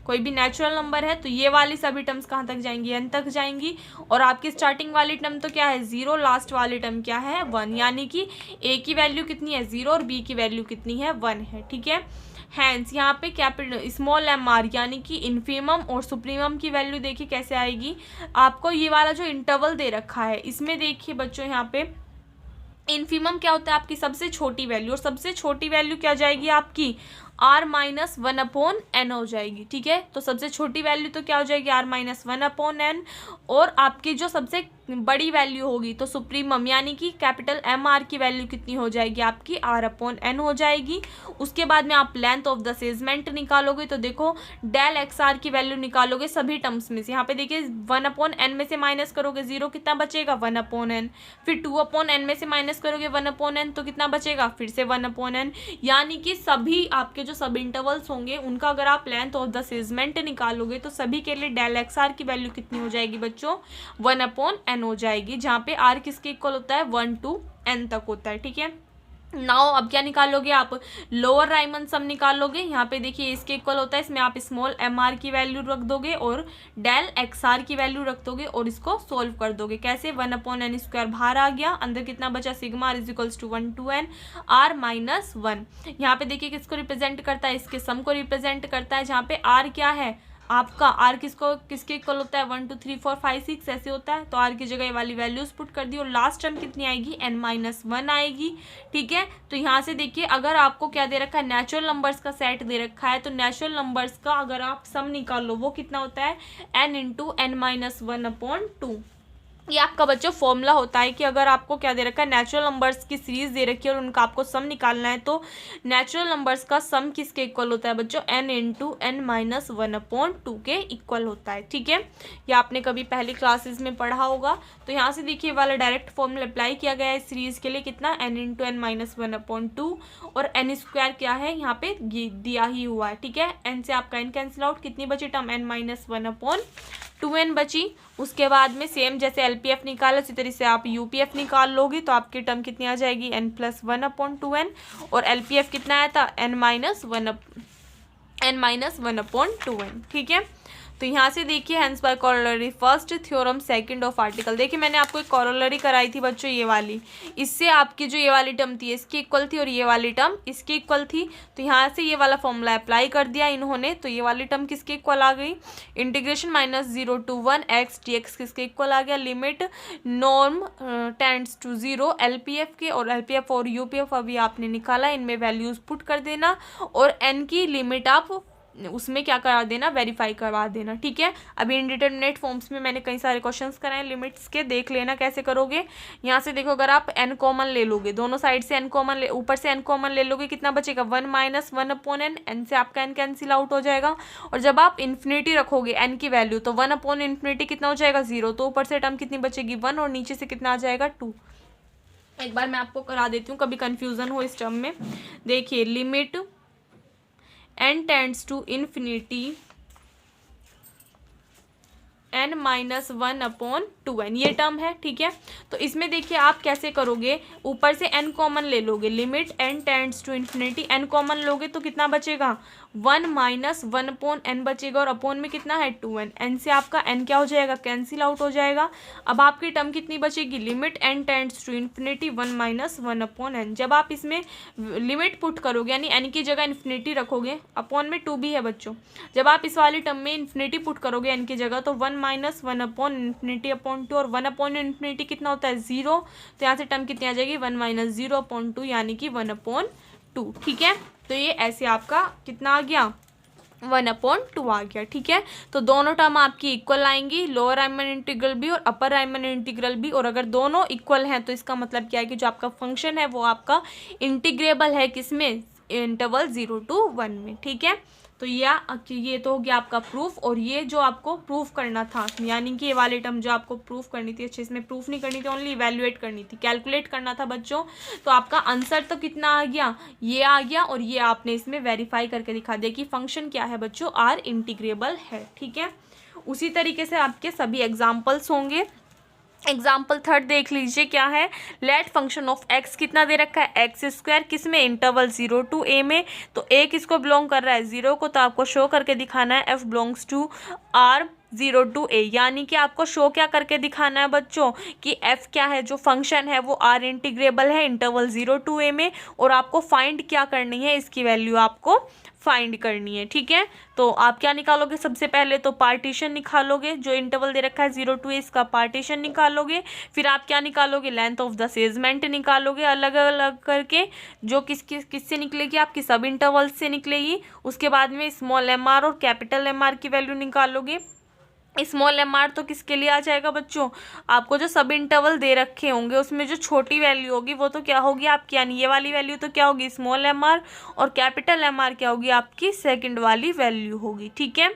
कोई भी नेचुरल नंबर है, तो ये वाली सभी टर्म्स कहाँ तक जाएंगी, n तक जाएंगी। और आपकी स्टार्टिंग वाली टर्म तो क्या है 0, लास्ट वाली टर्म क्या है 1, यानी कि a की वैल्यू कितनी है 0 और b की वैल्यू कितनी है 1 है। ठीक है, हैंस यहाँ पे कैपिटल स्मॉल mr यानी कि इन्फीमम और सुप्रीमम की वैल्यू देखिए कैसे आएगी आपको, ये वाला जो इंटरवल दे रखा है इसमें देखिए बच्चों यहाँ पे इन्फीमम क्या होता है, आपकी सबसे छोटी वैल्यू, और सबसे छोटी वैल्यू क्या जाएगी आपकी r minus one upon n हो जाएगी। ठीक है, तो सबसे छोटी वैल्यू तो क्या हो जाएगी, r minus one upon n, और आपकी जो सबसे बड़ी वैल्यू होगी तो सुप्रीमम यानी कि कैपिटल एम आर की वैल्यू कितनी हो जाएगी, आपकी आर अपॉन एन हो जाएगी। उसके बाद में आप लेंथ ऑफ द सेगमेंट निकालोगे, तो देखो डेल एक्स आर की वैल्यू निकालोगे सभी टर्म्स में से। यहाँ पे देखिए वन अपॉन एन में से माइनस करोगे जीरो, कितना बचेगा, वन अपॉन एन। फिर टू अपॉन एन में से माइनस करोगे वन अपॉन एन, तो कितना बचेगा, फिर से वन अपॉन एन। यानी कि सभी आपके जो सब इंटरवल्स होंगे उनका अगर आप लेंथ ऑफ द सेगमेंट निकालोगे तो सभी के लिए डेल एक्स आर की वैल्यू कितनी हो जाएगी बच्चों, वन अपॉन एन हो जाएगी, जहाँ पे आर किसके इक्वल होता है, 1 to n तक होता है। ठीक है, नाउ अब क्या निकालोगे आप, लोअर राइमन सम निकालोगे। यहाँ पे देखिए इसके इक्वल होता है, इसमें आप स्मॉल एम आर की वैल्यू रख दोगे और डेल एक्स आर की वैल्यू रख दोगे और इसको सोल्व कर दोगे। कैसे, वन अपॉन एन स्क्वायर बाहर आ गया, अंदर कितना बचा, sigma are is equals to 1 to n r minus one. यहाँ पे देखिए किसको रिप्रेजेंट करता है, इसके सम को रिप्रेजेंट करता है, जहाँ पे आर क्या है आपका, आर किसके इक्वल होता है, 1 2 3 4 5 6 ऐसे होता है। तो आर की जगह ये वाली वैल्यूज पुट कर दी और लास्ट टर्म कितनी आएगी, n माइनस वन आएगी। ठीक है, तो यहाँ से देखिए अगर आपको क्या दे रखा है, नेचुरल नंबर्स का सेट दे रखा है, तो नेचुरल नंबर्स का अगर आप सम निकालो वो कितना होता है, n into n minus one upon two. ये आपका बच्चों फॉर्मूला होता है कि अगर आपको क्या दे रखा है, नेचुरल नंबर्स की सीरीज दे रखी है और उनका आपको सम निकालना है, तो नेचुरल नंबर्स का सम किसके इक्वल होता है बच्चों, n into n minus one upon two के इक्वल होता है। ठीक है, ये आपने कभी पहली क्लासेस में पढ़ा होगा। तो यहाँ से देखिए वाला डायरेक्ट फॉर्मूला अप्लाई किया गया है सीरीज के लिए, कितना, n into n minus one upon two, और एन स्क्वायर क्या है यहाँ पे दिया ही हुआ है। ठीक है, n से आपका n कैंसिल आउट, कितनी बची term, n minus one upon 2n बची। उसके बाद में सेम जैसे एलपीएफ निकाला उसी तरीके से आप यूपीएफ निकाल लोगी, तो आपकी टर्म कितनी आ जाएगी, n plus one upon 2n, और एलपीएफ कितना आया था, n minus one upon 2n। ठीक है, तो यहाँ से देखिए hence by corollary first theorem second of article. देखिए मैंने आपको एक कॉरोलरी कराई थी बच्चों, ये वाली, इससे आपकी जो ये वाली टर्म थी इसकी इक्वल थी और ये वाली टर्म इसकी इक्वल थी। तो यहाँ से ये वाला फॉर्मूला अप्लाई कर दिया इन्होंने, तो ये वाली टर्म किसके इक्वल आ गई, integration minus 0 to 1 x dx किसके इक्वल आ गया, limit norm tends to 0 LPF के, और एलपीएफ और यूपीएफ अभी आपने निकाला, इनमें वैल्यूज पुट कर देना और एन की लिमिट आप उसमें क्या करा देना, वेरीफाई करवा देना। ठीक है, अभी इंडिटरमिनेट फॉर्म्स में मैंने कई सारे क्वेश्चंस कराए लिमिट्स के, देख लेना कैसे करोगे। यहाँ से देखो अगर आप n कॉमन ले लोगे, दोनों साइड से n कॉमन ले, ऊपर से n कॉमन ले लोगे, कितना बचेगा, 1 minus one upon n, n से आपका n कैंसिल आउट हो जाएगा। और जब आप इन्फिनिटी रखोगे n की वैल्यू, तो 1 अपॉन इन्फिनिटी कितना हो जाएगा, 0, तो ऊपर से टर्म कितनी बचेगी, 1, और नीचे से कितना आ जाएगा, 2। एक बार मैं आपको करा देती हूँ, कभी कन्फ्यूजन हो इस टर्म में। देखिए limit n tends to infinity n minus one upon 2n, ये टर्म है। ठीक है, तो इसमें देखिए आप कैसे करोगे, ऊपर से n कॉमन ले लोगे, limit n tends to infinity, n common लोगे तो कितना बचेगा, 1 माइनस वन अपॉन n बचेगा, और अपॉन में कितना है, 2n, n से आपका n क्या हो जाएगा, कैंसिल आउट हो जाएगा। अब आपकी टर्म कितनी बचेगी, limit n tends to infinity 1 minus one upon n। जब आप इसमें लिमिट पुट करोगे यानी n की जगह इन्फिनिटी रखोगे, अपॉन में 2 भी है बच्चों, जब आप इस वाली टर्म में इन्फिनिटी पुट करोगे n की जगह, तो 1 minus one upon infinity upon 2, और 1 अपॉन इन्फिनिटी कितना होता है, 0, तो यहाँ से टर्म कितनी आ जाएगी, 1 माइनस 0 अपॉन 2 यानी कि 1 अपॉन 2। ठीक है, तो ये ऐसे आपका कितना आ गया, 1 अपॉन 2 आ गया। ठीक है, तो दोनों टर्म आपकी इक्वल आएंगी, लोअर राइमन इंटीग्रल भी और अपर राइमन इंटीग्रल भी, और अगर दोनों इक्वल हैं तो इसका मतलब क्या है कि जो आपका फंक्शन है वो आपका इंटीग्रेबल है, किसमें, इंटरवल 0 to 1 में। ठीक है, तो ये तो हो गया आपका प्रूफ, और ये जो आपको प्रूफ करना था यानी कि ये वाली टर्म जो आपको प्रूफ करनी थी, अच्छे इसमें प्रूफ नहीं करनी थी, ओनली इवैल्यूएट करनी थी, कैलकुलेट करना था बच्चों। तो आपका आंसर तो कितना आ गया, ये आ गया, और ये आपने इसमें वेरीफाई करके दिखा दिया कि फंक्शन क्या है बच्चों, आर इंटीग्रेबल है। ठीक है, उसी तरीके से आपके सभी एग्जाम्पल्स होंगे। एग्जाम्पल थर्ड देख लीजिए क्या है, लेट फंक्शन ऑफ एक्स कितना दे रखा है, एक्स स्क्वायर, किस में, इंटरवल 0 to a में, तो a किसको बिलोंग कर रहा है, 0 को, तो आपको शो करके दिखाना है f belongs to r 0 to a, यानी कि आपको शो क्या करके दिखाना है बच्चों कि f क्या है, जो फंक्शन है वो r इंटीग्रेबल है इंटरवल 0 to a में, और आपको फाइंड क्या करनी है, इसकी वैल्यू आपको फाइंड करनी है। ठीक है, तो आप क्या निकालोगे, सबसे पहले तो पार्टीशन निकालोगे, जो इंटरवल दे रखा है 0 to a इसका पार्टीशन निकालोगे। फिर आप क्या निकालोगे, लेंथ ऑफ द सेगमेंट निकालोगे अलग अलग करके, जो किससे निकलेगी, आपकी सब इंटरवल से निकलेगी। उसके बाद में स्मॉल mr और कैपिटल mr की वैल्यू निकालोगे। स्मॉल mr तो किसके लिए आ जाएगा बच्चों, आपको जो सब इंटरवल दे रखे होंगे उसमें जो छोटी वैल्यू होगी वो तो क्या होगी आपकी, यानी ये वाली वैल्यू तो क्या होगी स्मॉल mr, और कैपिटल mr क्या होगी आपकी सेकंड वाली वैल्यू होगी। ठीक है,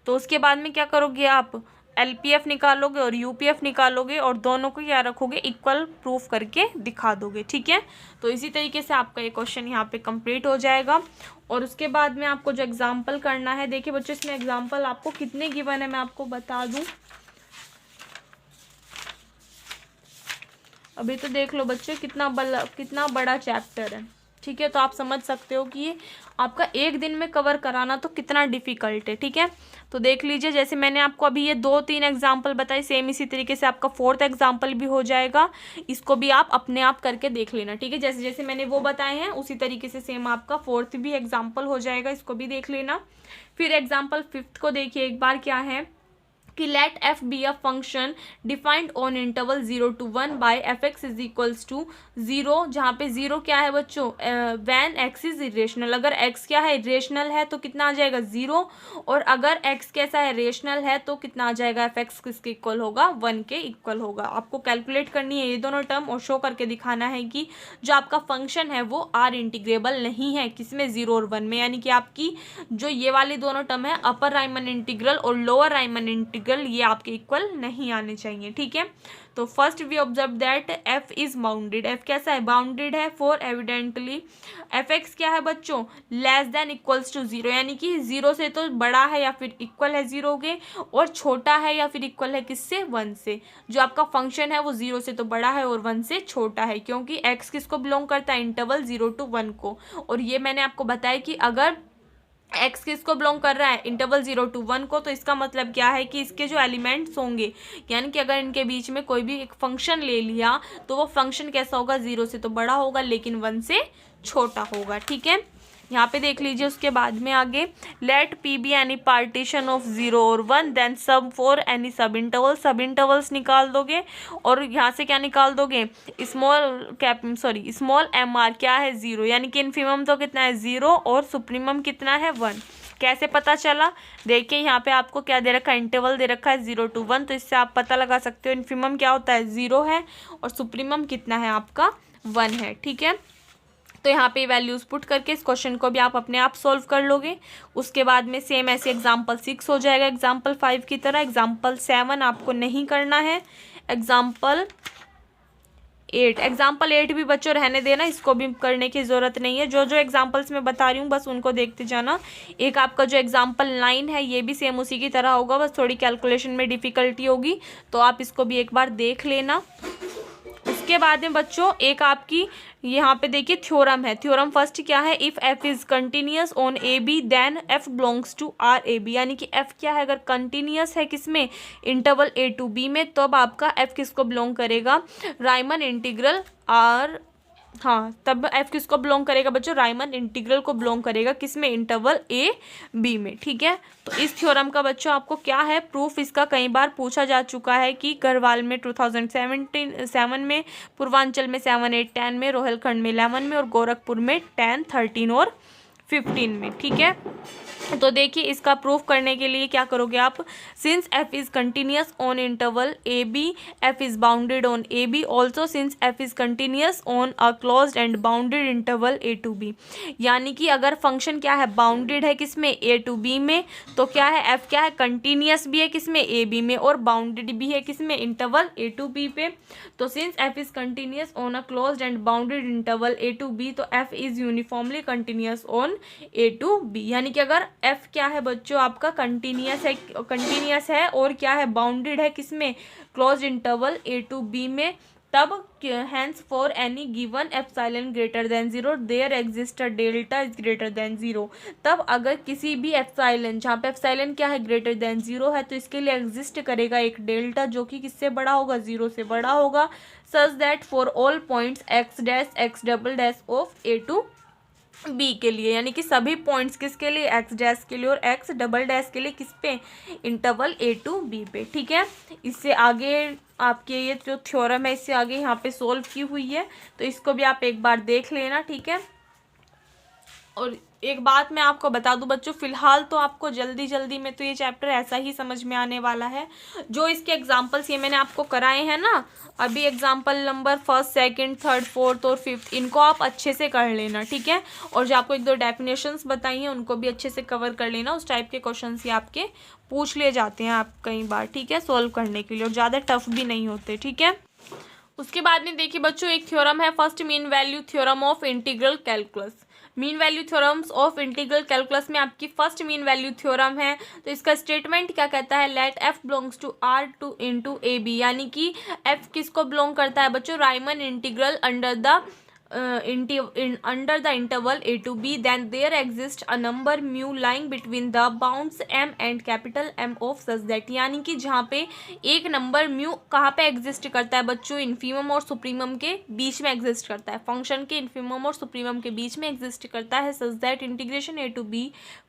तो उसके बाद में क्या करोगे आप, LPF निकालोगे और UPF निकालोगे, और दोनों को क्या रखोगे, इक्वल प्रूफ करके दिखा दोगे। ठीक है, तो इसी तरीके से आपका ये क्वेश्चन यहाँ पे कंप्लीट हो जाएगा। और उसके बाद में आपको जो एग्जाम्पल करना है, देखिए बच्चों इसमें एग्जाम्पल आपको कितने गिवन है मैं आपको बता दूं। अभी तो देख लो बच्चे कितना बड़ा चैप्टर है। ठीक है, तो आप समझ सकते हो कि ये आपका एक दिन में कवर कराना तो कितना डिफिकल्ट है। ठीक है, तो देख लीजिए, जैसे मैंने आपको अभी ये 2-3 एग्जाम्पल बताए, सेम इसी तरीके से आपका 4th एग्जाम्पल भी हो जाएगा। इसको भी आप अपने आप करके देख लेना। ठीक है, जैसे जैसे मैंने वो बताए हैं उसी तरीके से सेम आपका 4th भी एग्जाम्पल हो जाएगा, इसको भी देख लेना। फिर एग्जाम्पल 5th को देखिए एक बार, क्या है कि let f be a function defined on interval 0 to 1 by fx is equals to 0, जहाँ पे 0 क्या है बच्चों, वैन x इज इरेशनल। अगर x क्या है, इरेशनल है तो कितना आ जाएगा 0, और अगर x कैसा है, रेशनल है तो कितना आ जाएगा, fx किसके इक्वल होगा, 1 के इक्वल होगा। आपको कैलकुलेट करनी है ये दोनों टर्म और शो करके दिखाना है कि जो आपका फंक्शन है वो r इंटीग्रेबल नहीं है, किसमें 0 और 1 में, यानी कि आपकी जो ये वाली दोनों टर्म है अपर राइमन इंटीग्रल और लोअर राइमन इंटीग्रल, ये आपके इक्वल नहीं आने चाहिए। ठीक है, तो first we observe that f is bounded, f कैसा है, बाउंडेड है, फॉर एविडेंटली fx क्या है बच्चों, लेस देन इक्वल्स टू 0, यानी कि 0 से तो बड़ा है या फिर इक्वल है 0 के, और छोटा है या फिर इक्वल है किससे, 1 से। जो आपका फंक्शन है वो 0 से तो बड़ा है और 1 से छोटा है, क्योंकि x किसको बिलोंग करता है, इंटरवल 0 to 1 को। और ये मैंने आपको बताया कि अगर x किसको बिलोंग कर रहा है, इंटरवल 0 to 1 को, तो इसका मतलब क्या है कि इसके जो एलिमेंट्स होंगे, यानी कि अगर इनके बीच में कोई भी एक फंक्शन ले लिया तो वो फंक्शन कैसा होगा, 0 से तो बड़ा होगा लेकिन 1 से छोटा होगा। ठीक है, यहाँ पे देख लीजिए। उसके बाद में आगे, let P be any partition of 0 और 1 then sub for any sub interval, sub intervals निकाल दोगे, और यहाँ से क्या निकाल दोगे, स्मॉल mr क्या है 0, यानी कि इन्फिमम तो कितना है 0 और सुप्रीमम कितना है 1। कैसे पता चला, देखिए यहाँ पे आपको क्या दे रखा है, इंटरवल दे रखा है 0 to 1, तो इससे आप पता लगा सकते हो इन्फिमम क्या होता है, 0 है, और सुप्रीमम कितना है आपका 1 है। ठीक है, तो यहाँ पे वैल्यूज़ पुट करके इस क्वेश्चन को भी आप अपने आप सॉल्व कर लोगे। उसके बाद में सेम ऐसे एग्जाम्पल 6 हो जाएगा एग्जाम्पल 5 की तरह। एग्जाम्पल 7 आपको नहीं करना है, एग्जाम्पल 8 भी बच्चों रहने देना, इसको भी करने की ज़रूरत नहीं है। जो जो एग्जाम्पल्स मैं बता रही हूँ बस उनको देखते जाना। एक आपका जो एग्जाम्पल 9 है ये भी सेम उसी की तरह होगा, बस थोड़ी कैलकुलेशन में डिफ़िकल्टी होगी, तो आप इसको भी एक बार देख लेना। उसके बाद में बच्चों एक आपकी यहाँ पे देखिए थ्योरम है। थ्योरम फर्स्ट क्या है, if f is continuous on a b then f belongs to r a b, यानी कि f क्या है, अगर कंटिन्यूस है किसमें, इंटरवल a to b में, तो अब आपका f किसको बिलोंग करेगा, राइमन इंटीग्रल r, हाँ तब f किसको बिलोंग करेगा बच्चों, राइमन इंटीग्रल को बिलोंग करेगा किसमें, इंटरवल a b में। ठीक है, तो इस थ्योरम का बच्चों आपको क्या है प्रूफ, इसका कई बार पूछा जा चुका है कि गढ़वाल में 2007 में, पूर्वांचल में 7, 8, 10 में, रोहिलखंड में 11 में, और गोरखपुर में 10, 13 और 15 में। ठीक है, तो देखिए इसका प्रूफ करने के लिए क्या करोगे आप, since f is continuous on interval a b, f is bounded on a b also since f is continuous on a closed and bounded interval a to b, यानी कि अगर फंक्शन क्या है, बाउंडेड है किसमें, a to b में, तो क्या है f क्या है, कंटिन्यूस भी है किसमें, a b में, और बाउंडेड भी है किसमें, इंटरवल a to b पे। तो since f is continuous on a closed and bounded interval a to b, तो f is uniformly continuous on a to b, यानी कि अगर f क्या है बच्चों आपका कंटिन्यूस है और क्या है, बाउंडेड है किसमें, closed interval a to b में, तब hence for any given epsilon greater than 0 there exist a delta is greater than 0। तब अगर किसी भी एप्सिलॉन, जहाँ पे एप्सिलॉन क्या है, ग्रेटर देन 0 है, तो इसके लिए एग्जिस्ट करेगा एक डेल्टा जो कि किससे बड़ा होगा, 0 से बड़ा होगा। Such that for all points x dash x double dash of a to b के लिए, यानी कि सभी पॉइंट्स किसके लिए, एक्स डैश के लिए और एक्स डबल डैश के लिए, किस पे, इंटरवल ए टू बी पे। ठीक है, इससे आगे आपके ये जो थ्योरम है इससे आगे यहाँ पे सोल्व की हुई है, तो इसको भी आप एक बार देख लेना। ठीक है, और एक बात मैं आपको बता दूं बच्चों, फिलहाल तो आपको जल्दी जल्दी में तो ये चैप्टर ऐसा ही समझ में आने वाला है। जो इसके एग्जाम्पल्स ये मैंने आपको कराए हैं ना अभी, एग्जाम्पल नंबर 1, 2, 3, 4 और 5, इनको आप अच्छे से कर लेना। ठीक है, और जो आपको 1-2 डेफिनेशंस बताई हैं उनको भी अच्छे से कवर कर लेना। उस टाइप के क्वेश्चन ये आपके पूछ लिए जाते हैं आप कई बार, ठीक है, सोल्व करने के लिए, और ज़्यादा टफ भी नहीं होते। ठीक है, उसके बाद में देखिए बच्चों एक थ्योरम है first mean value theorem of integral calculus. Mean value theorems of integral calculus में आपकी फर्स्ट मीन वैल्यू थ्योरम है। तो इसका स्टेटमेंट क्या कहता है, let f belongs to r to into a b, यानी कि एफ किसको बिलोंग करता है बच्चों, Riemann integral under the interval a to b, then there exists a number mu lying between the bounds m and capital M of such that, यानी कि जहाँ पे एक नंबर म्यू कहाँ पे एग्जिस्ट करता है बच्चों, इन्फीमम और सुप्रीमम के बीच में एग्जिस्ट करता है, फंक्शन के इन्फीमम और सुप्रीमम के बीच में एग्जिस्ट करता है। Such that integration A to b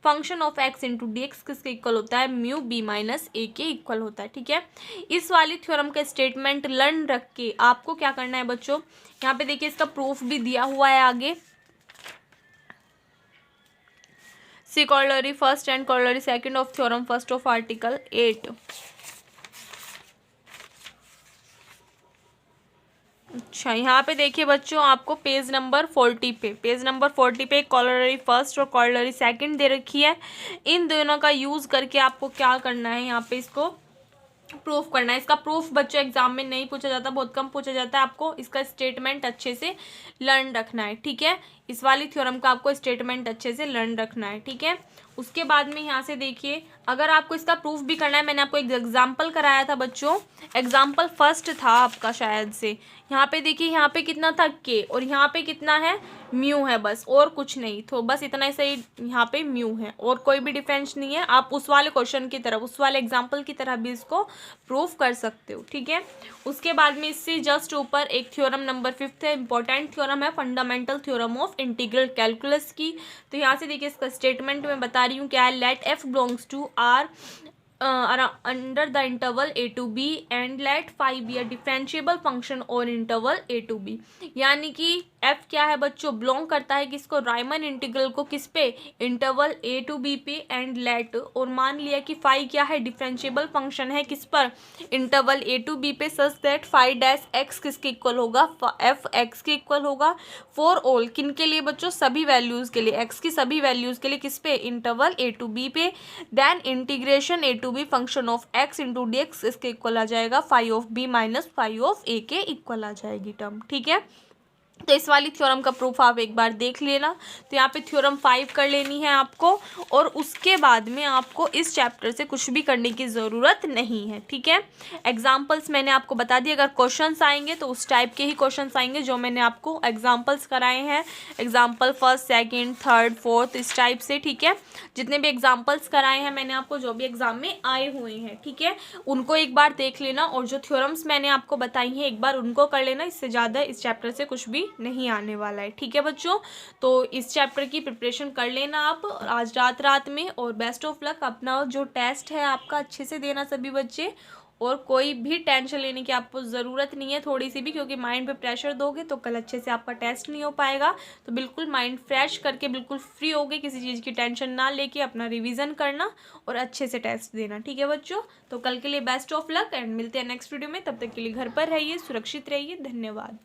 function of x into d x किसके इक्वल होता है, म्यू बी माइनस ए के इक्वल होता है। ठीक है, इस वाली थ्योरम का स्टेटमेंट लर्न रख के आपको क्या करना है बच्चों, यहाँ पे देखिए इसका प्रूफ भी दिया हुआ है आगे, see corollary first and corollary second of theorem first of article 8। अच्छा, यहाँ पे देखिए बच्चों आपको पेज नंबर 40 पे कॉलरी फर्स्ट और कॉलरी सेकंड दे रखी है। इन दोनों का यूज करके आपको क्या करना है, यहाँ पे इसको प्रूफ करना है। इसका प्रूफ बच्चों एग्जाम में नहीं पूछा जाता, बहुत कम पूछा जाता है, आपको इसका स्टेटमेंट अच्छे से लर्न रखना है। ठीक है, इस वाली थ्योरम का आपको स्टेटमेंट अच्छे से लर्न रखना है। ठीक है, उसके बाद में यहाँ से देखिए अगर आपको इसका प्रूफ भी करना है, मैंने आपको एक एग्जाम्पल कराया था बच्चों, एग्जाम्पल फर्स्ट था आपका शायद से। यहाँ पे देखिए यहाँ पे कितना था के, और यहाँ पे कितना है म्यू है, बस और कुछ नहीं, तो बस इतना ही सही, यहाँ पे म्यू है और कोई भी डिफरेंस नहीं है। आप उस वाले क्वेश्चन की तरह, उस वाले एग्जाम्पल की तरह भी इसको प्रूफ कर सकते हो। ठीक है, उसके बाद में इससे जस्ट ऊपर एक थ्योरम नंबर 5 है, इंपॉर्टेंट थ्योरम है, fundamental theorem of integral calculus की। तो यहाँ से देखिए इसका स्टेटमेंट मैं बता रही हूँ क्या है, let f belongs to R under the interval a to b and let phi be a differentiable function on interval a to b, यानी कि f क्या है बच्चों, बिलोंग करता है किसको, राइमन इंटीग्रल को, किस पे, इंटरवल a to b पे, एंड लेट, और मान लिया कि फाई क्या है, डिफरेंशिएबल फंक्शन है किस पर, इंटरवल a to b पे, such that phi dash x किसके इक्वल होगा, f x के इक्वल होगा, फॉर ऑल, किन के लिए बच्चों, सभी वैल्यूज के लिए, x की सभी वैल्यूज के लिए, किस पे, इंटरवल a to b पे, then integration a to b function of x into d x इसके इक्वल आ जाएगा, phi of b minus phi of a के इक्वल आ जाएगी टर्म। ठीक है, तो इस वाली थ्योरम का प्रूफ आप एक बार देख लेना। तो यहाँ पे थ्योरम 5 कर लेनी है आपको, और उसके बाद में आपको इस चैप्टर से कुछ भी करने की ज़रूरत नहीं है। ठीक है, एग्जाम्पल्स मैंने आपको बता दिए, अगर क्वेश्चंस आएंगे तो उस टाइप के ही क्वेश्चंस आएंगे जो मैंने आपको एग्जाम्पल्स कराए हैं, example first, second, third, fourth, इस टाइप से। ठीक है, जितने भी एग्जाम्पल्स कराए हैं मैंने आपको, जो भी एग्जाम में आए हुए हैं, ठीक है, उनको एक बार देख लेना, और जो थ्योरम्स मैंने आपको बताई हैं एक बार उनको कर लेना, इससे ज़्यादा इस चैप्टर से कुछ भी नहीं आने वाला है। ठीक है बच्चों, तो इस चैप्टर की प्रिपरेशन कर लेना आप आज रात में, और बेस्ट ऑफ लक। अपना जो टेस्ट है आपका अच्छे से देना सभी बच्चे, और कोई भी टेंशन लेने की आपको ज़रूरत नहीं है थोड़ी सी भी, क्योंकि माइंड पे प्रेशर दोगे तो कल अच्छे से आपका टेस्ट नहीं हो पाएगा। तो बिल्कुल माइंड फ्रेश करके, बिल्कुल फ्री होके, किसी चीज़ की टेंशन ना लेके अपना रिवीजन करना और अच्छे से टेस्ट देना। ठीक है बच्चों, तो कल के लिए बेस्ट ऑफ लक, एंड मिलते हैं नेक्स्ट वीडियो में। तब तक के लिए घर पर रहिए, सुरक्षित रहिए, धन्यवाद।